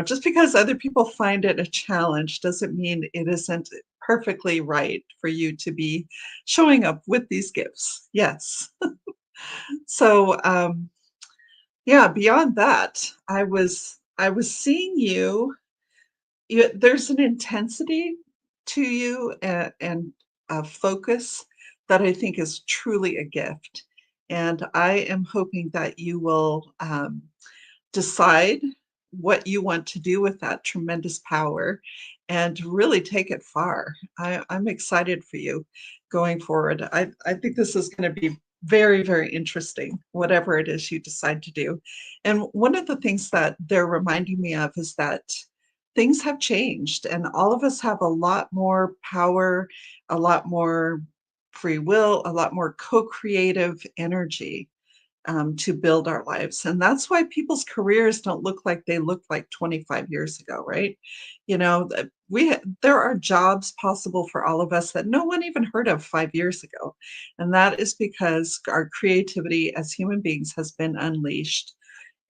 just because other people find it a challenge doesn't mean it isn't perfectly right for you to be showing up with these gifts. Yes. So, yeah, beyond that, I was seeing there's an intensity to you and a focus that I think is truly a gift. And I am hoping that you will decide what you want to do with that tremendous power and really take it far. I'm excited for you going forward. I think this is going to be very, very interesting, whatever it is you decide to do. And one of the things that they're reminding me of is that things have changed and all of us have a lot more power, a lot more free will, a lot more co-creative energy to build our lives. And that's why people's careers don't look like they looked like 25 years ago, right? There are jobs possible for all of us that no one even heard of 5 years ago. And that is because our creativity as human beings has been unleashed.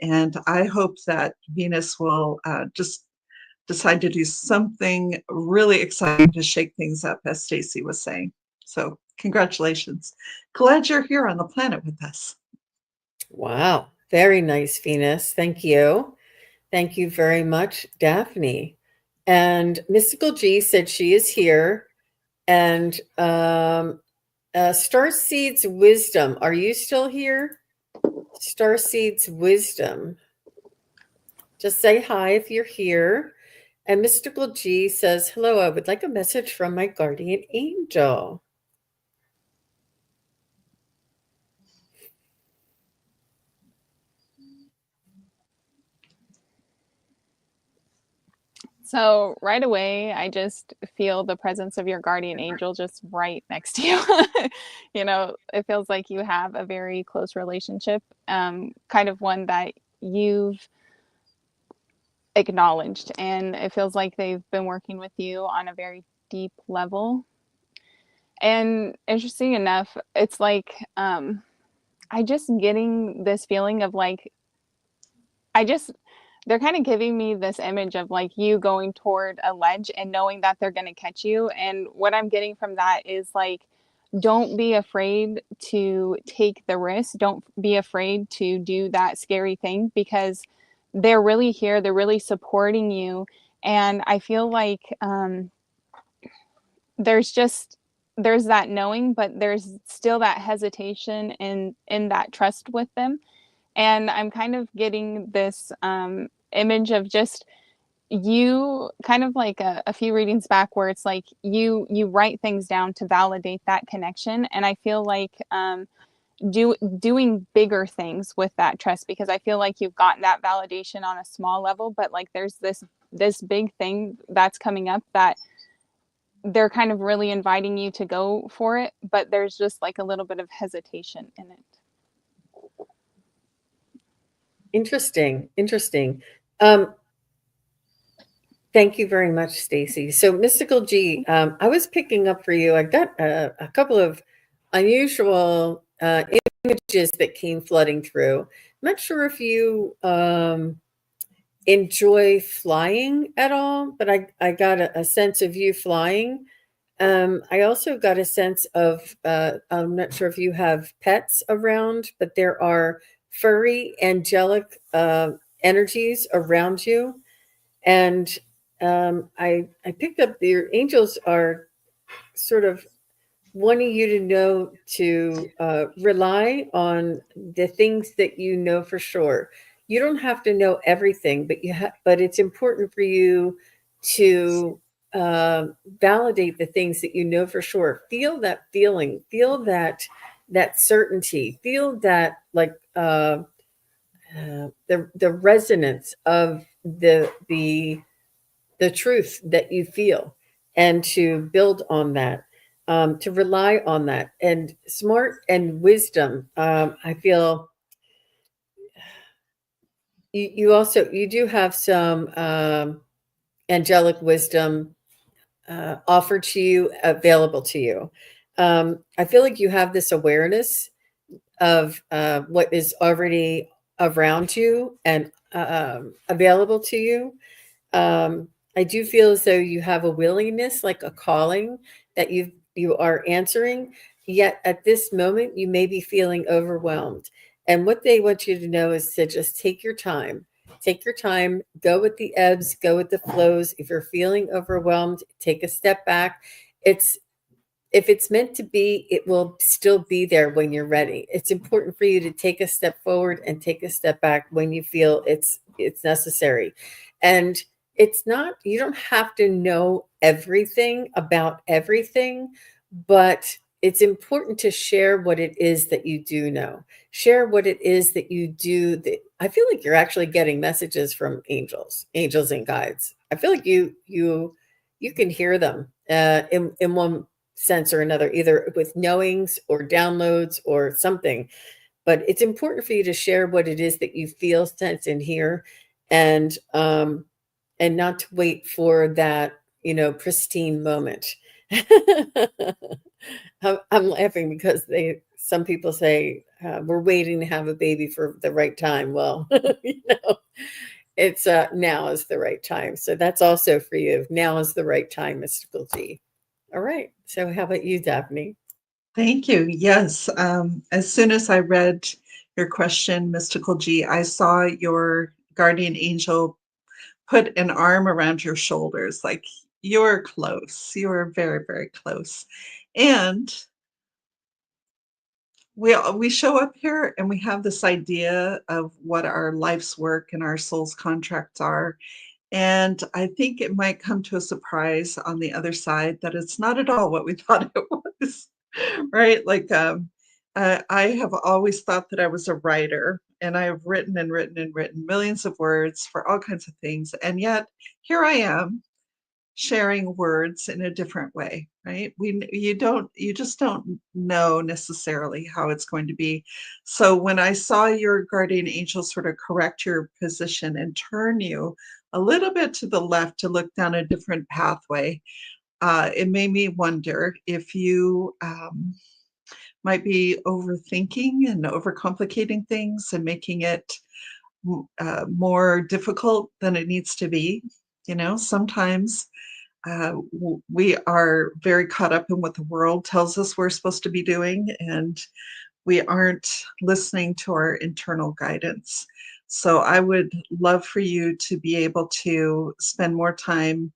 And I hope that Venus will just decide to do something really exciting to shake things up, as Stacey was saying. So congratulations. Glad you're here on the planet with us. Wow. Very nice, Venus. Thank you. Thank you very much, Daphne. And Mystical G said she is here. And Starseeds Wisdom, are you still here? Starseeds Wisdom. Just say hi if you're here. And Mystical G says, hello, I would like a message from my guardian angel. So right away, I just feel the presence of your guardian angel just right next to you. It feels like you have a very close relationship, kind of one that you've acknowledged. And it feels like they've been working with you on a very deep level. And interesting enough, it's like I just getting this feeling of like, they're kind of giving me this image of like you going toward a ledge and knowing that they're going to catch you. And what I'm getting from that is like, don't be afraid to take the risk. Don't be afraid to do that scary thing, because they're really here. They're really supporting you. And I feel like there's that knowing, but there's still that hesitation in that trust with them. And I'm kind of getting this image of just you, kind of like a few readings back, where it's like you write things down to validate that connection. And I feel like doing bigger things with that trust, because I feel like you've gotten that validation on a small level, but like there's this this big thing that's coming up that they're kind of really inviting you to go for it, but there's just like a little bit of hesitation in it. Interesting. Thank you very much, Stacey. So, Mystical G, I was picking up for you. I got a couple of unusual images that came flooding through. I'm not sure if you enjoy flying at all, but I got a sense of you flying. I also got a sense of, I'm not sure if you have pets around, but there are furry, angelic energies around you. And I picked up your angels are sort of wanting you to know to rely on the things that you know for sure. You don't have to know everything, but but it's important for you to validate the things that you know for sure. Feel that feeling, feel that certainty, feel that like the resonance of the truth that you feel, and to build on that, to rely on that, and smart and wisdom. I feel you do have some angelic wisdom offered to you, available to you. I feel like you have this awareness of what is already around you and available to you. I do feel as though you have a willingness, like a calling that you are answering. Yet at this moment, you may be feeling overwhelmed. And what they want you to know is to just take your time. Take your time, go with the ebbs, go with the flows. If you're feeling overwhelmed, take a step back. It's if it's meant to be, it will still be there when you're ready. It's important for you to take a step forward and take a step back when you feel it's necessary. And it's not, you don't have to know everything about everything, but it's important to share what it is that you do know. Share what it is that you do. I feel like you're actually getting messages from angels and guides. I feel like you can hear them in one sense or another, either with knowings or downloads or something. But it's important for you to share what it is that you feel, sense, and hear, and not to wait for that, pristine moment. I'm laughing because some people say we're waiting to have a baby for the right time. Well, it's now is the right time. So that's also for you. Now is the right time, Mystical G. All right. So how about you, Daphne? Thank you. Yes. As soon as I read your question, Mystical G, I saw your guardian angel put an arm around your shoulders. Like, you're close. You are very, very close. And we show up here and we have this idea of what our life's work and our soul's contracts are. And I think it might come to a surprise on the other side that it's not at all what we thought it was, right? Like, I have always thought that I was a writer, and I have written and written and written millions of words for all kinds of things. And yet here I am sharing words in a different way, right? You just don't know necessarily how it's going to be. So when I saw your guardian angel sort of correct your position and turn you a little bit to the left to look down a different pathway, it made me wonder if you might be overthinking and overcomplicating things and making it more difficult than it needs to be. Sometimes we are very caught up in what the world tells us we're supposed to be doing, and we aren't listening to our internal guidance. So I would love for you to be able to spend more time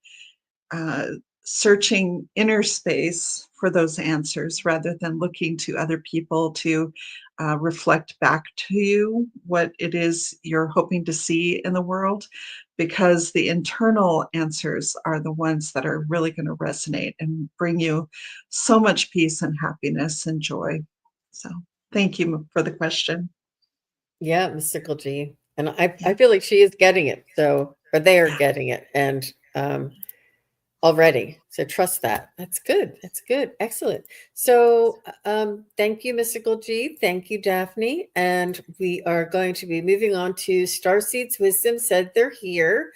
searching inner space for those answers rather than looking to other people to reflect back to you what it is you're hoping to see in the world, because the internal answers are the ones that are really going to resonate and bring you so much peace and happiness and joy. So thank you for the question. Yeah, Mystical G. And I Yeah. feel like she is getting it. So or they are getting it, and already. So trust that. That's good. That's good. Excellent. So thank you, Mystical G. Thank you, Daphne. And we are going to be moving on to Starseeds Wisdom said they're here.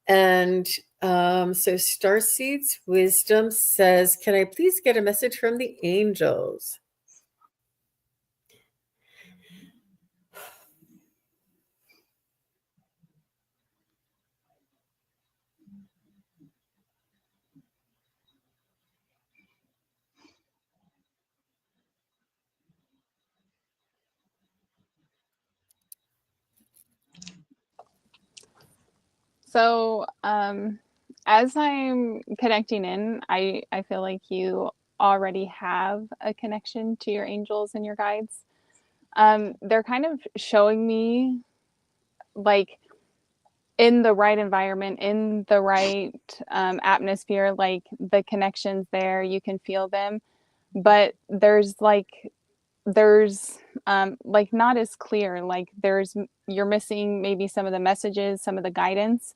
And so Starseeds Wisdom says, can I please get a message from the angels? So, as I'm connecting in, I feel like you already have a connection to your angels and your guides. They're kind of showing me, like, in the right environment, in the right atmosphere, like the connections there, you can feel them, but there's like not as clear, like you're missing maybe some of the messages, some of the guidance.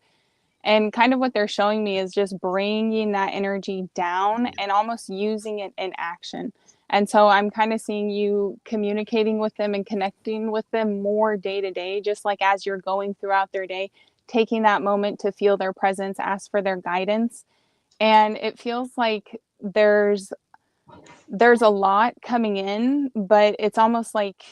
And kind of what they're showing me is just bringing that energy down and almost using it in action. And so I'm kind of seeing you communicating with them and connecting with them more day to day, just like as you're going throughout their day, taking that moment to feel their presence, ask for their guidance. And it feels like there's a lot coming in, but it's almost like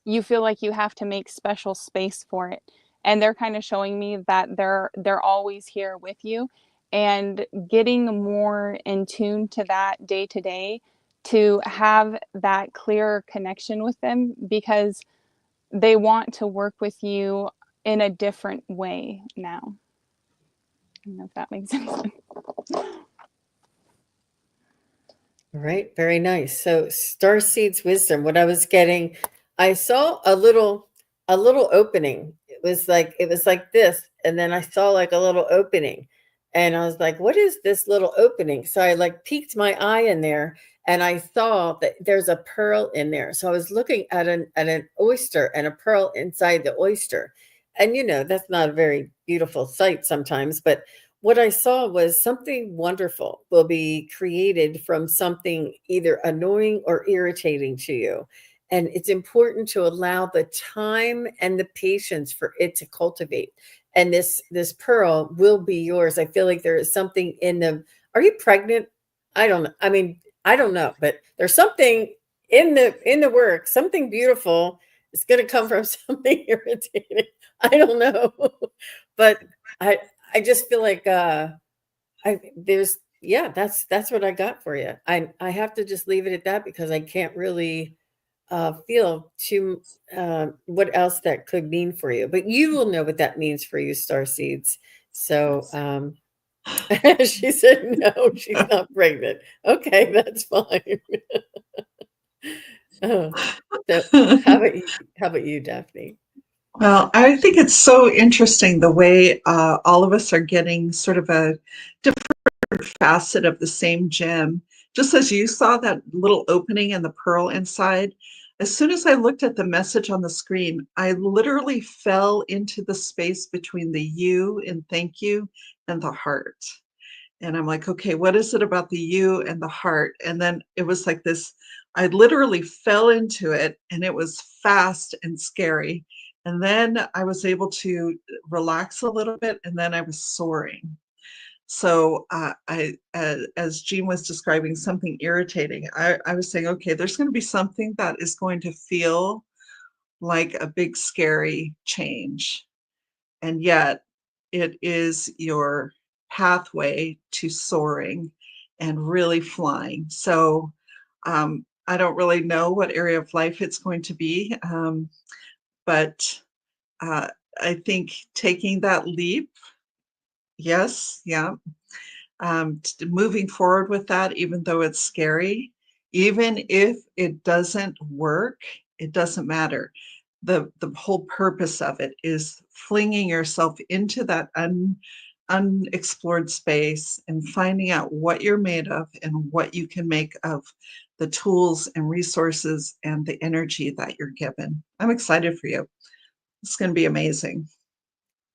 you feel like you have to make special space for it. And they're kind of showing me that they're always here with you, and getting more in tune to that day to day to have that clearer connection with them, because they want to work with you in a different way now. I don't know if that makes sense. All right, very nice. So Starseeds Wisdom, what I was getting, I saw a little opening. It was like this, and then I saw like a little opening. And I was like, what is this little opening? So I like peeked my eye in there, and I saw that there's a pearl in there. So I was looking at an oyster and a pearl inside the oyster. And that's not a very beautiful sight sometimes, but what I saw was something wonderful will be created from something either annoying or irritating to you. And it's important to allow the time and the patience for it to cultivate. And this pearl will be yours. I feel like there is something in them. Are you pregnant? I don't know. I mean, I don't know, but there's something in the work, something beautiful is going to come from something irritating. I don't know. But I just feel like I there's yeah, that's what I got for you. I have to just leave it at that because I can't really feel too what else that could mean for you. But you will know what that means for you, Star Seeds. So she said no, she's not pregnant. Okay, that's fine. Oh, so how about you, Daphne? Well, I think it's so interesting the way all of us are getting sort of a different facet of the same gem. Just as you saw that little opening and the pearl inside, as soon as I looked at the message on the screen, I literally fell into the space between the you and thank you and the heart. And I'm like, okay, what is it about the you and the heart? And then it was like this, I literally fell into it, and it was fast and scary. And then I was able to relax a little bit, and then I was soaring. So as Jean was describing something irritating, I was saying, okay, there's going to be something that is going to feel like a big scary change. And yet it is your pathway to soaring and really flying. So I don't really know what area of life it's going to be, but uh, I think taking that leap, yes, yeah, moving forward with that, even though it's scary, even if it doesn't work, it doesn't matter. The whole purpose of it is flinging yourself into that unexplored space and finding out what you're made of and what you can make of the tools and resources and the energy that you're given. I'm excited for you. It's going to be amazing.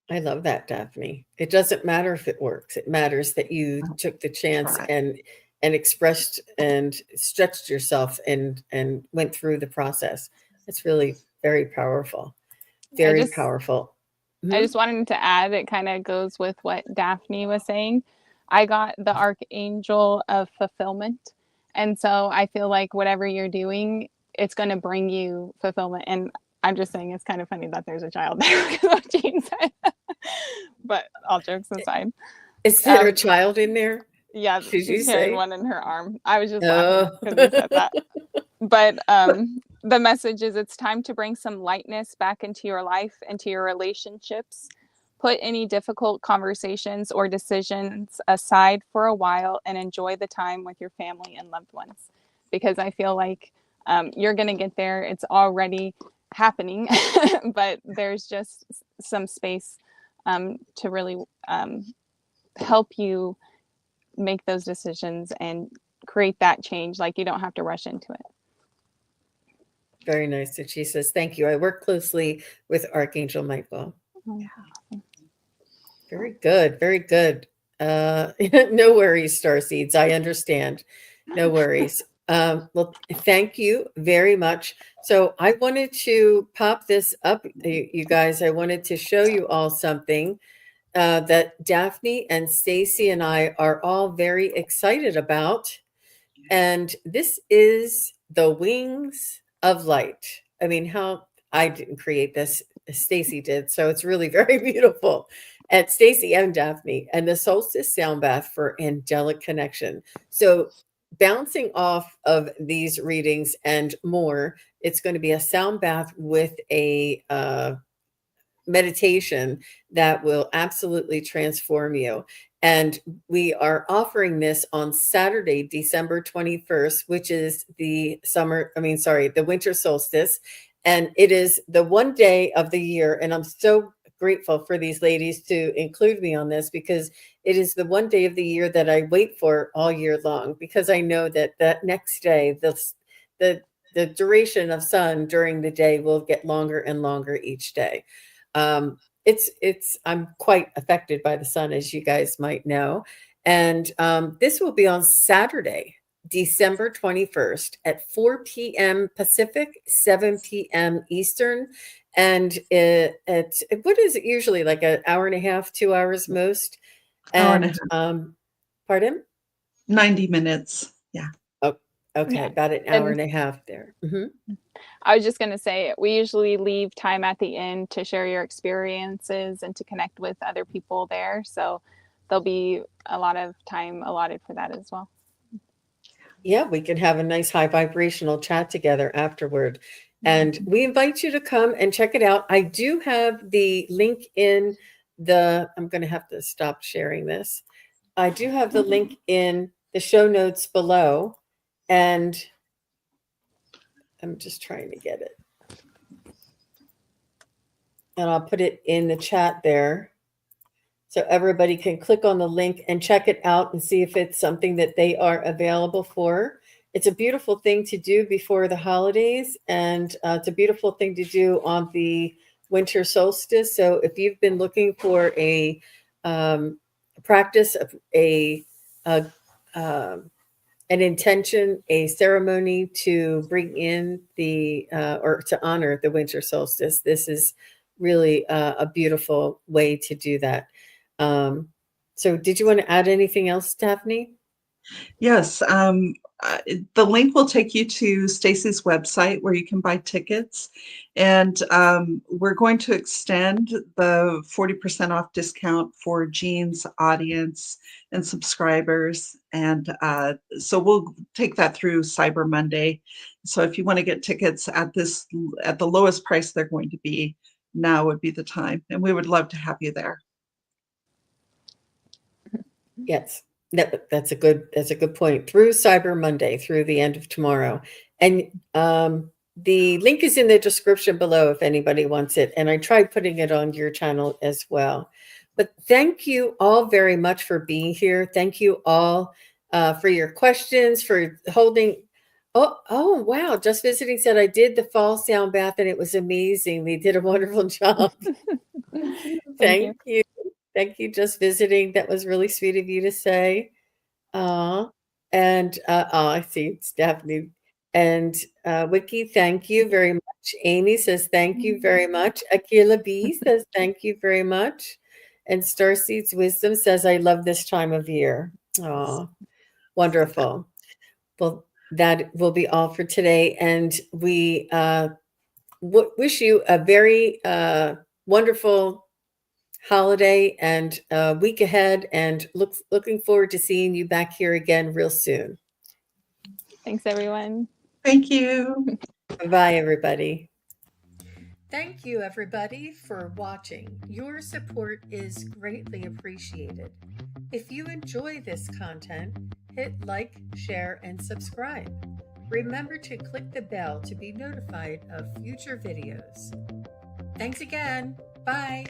I love that, Daphne. It doesn't matter if it works. It matters that you took the chance Try. and expressed and stretched yourself and went through the process. It's really very powerful. I Very just powerful. I Mhm. just wanted to add, it kind of goes with what Daphne was saying. I got the archangel of fulfillment. And so I feel like whatever you're doing, it's going to bring you fulfillment. And I'm just saying it's kind of funny that there's a child there because of what Jean said. But all jokes aside, Is there a um, child in there? yeah, Did you she's carrying say? one in her arm. I was just laughing Oh. because you said that. But the message is it's time to bring some lightness back into your life, into your relationships. Put any difficult conversations or decisions aside for a while and enjoy the time with your family and loved ones. Because I feel like you're going to get there. It's already happening, but there's just some space to really help you make those decisions and create that change. Like you don't have to rush into it. Very nice that she says, thank you. I work closely with Archangel Michael. Very good. Very good. No worries, star seeds. I understand. No worries. Well, thank you very much. So I wanted to pop this up, you guys. I wanted to show you all something that Daphne and Stacey and I are all very excited about. And this is the wings of light. I mean, how I didn't create this, Stacey did. So it's really very beautiful. At Stacey and Daphne, and the Solstice sound bath for angelic connection. So bouncing off of these readings and more, it's going to be a sound bath with a meditation that will absolutely transform you. And we are offering this on Saturday, December 21st, which is the the winter solstice. And it is the one day of the year. And I'm so grateful for these ladies to include me on this because it is the one day of the year that I wait for all year long because I know that that next day, the, the duration of sun during the day will get longer and longer each day. I'm quite affected by the sun, as you guys might know. And this will be on Saturday, December 21st at 4 p.m. Pacific, 7 p.m. Eastern. And what is it usually, like an hour and a half, 2 hours most? Hour and a And half, pardon? 90 minutes. Yeah. Oh, okay, Yeah. about an hour And and a half there. Mhm. I was just going to say, we usually leave time at the end to share your experiences and to connect with other people there. So there'll be a lot of time allotted for that as well. Yeah, we can have a nice high vibrational chat together afterward. And we invite you to come and check it out. I do have the link in I'm going to have to stop sharing this. I do have the link in the show notes below. And I'm just trying to get it. And I'll put it in the chat there. So everybody can click on the link and check it out and see if it's something that they are available for. It's a beautiful thing to do before the holidays, and it's a beautiful thing to do on the winter solstice. So if you've been looking for a practice of a an intention, a ceremony to bring in or to honor the winter solstice, this is really a beautiful way to do that. So did you want to add anything else, Daphne? Yes. The link will take you to Stacey's website where you can buy tickets. And we're going to extend the 40% off discount for Jean's audience and subscribers. And so we'll take that through Cyber Monday. So if you want to get tickets at the lowest price they're going to be, now would be the time. And we would love to have you there. Yes, that's a good point. Through Cyber Monday, through the end of tomorrow, and the link is in the description below if anybody wants it. And I tried putting it on your channel as well. But thank you all very much for being here. Thank you all for your questions, for holding Oh, wow. Just Visiting said, I did the fall sound bath and it was amazing. They did a wonderful job. Thank you. Thank you. Thank you, Just Visiting. That was really sweet of you to say. And I see it's Daphne. And Wiki, thank you very much. Amy says, thank you very much. Akila B says, thank you very much. And Starseeds Wisdom says, I love this time of year. Oh, wonderful. Well, that will be all for today. And we wish you a very wonderful holiday and week ahead, and looking forward to seeing you back here again real soon. Thanks, everyone. Thank you. Bye, everybody. Thank you, everybody, for watching. Your support is greatly appreciated. If you enjoy this content, hit like, share, and subscribe. Remember to click the bell to be notified of future videos. Thanks again. Bye.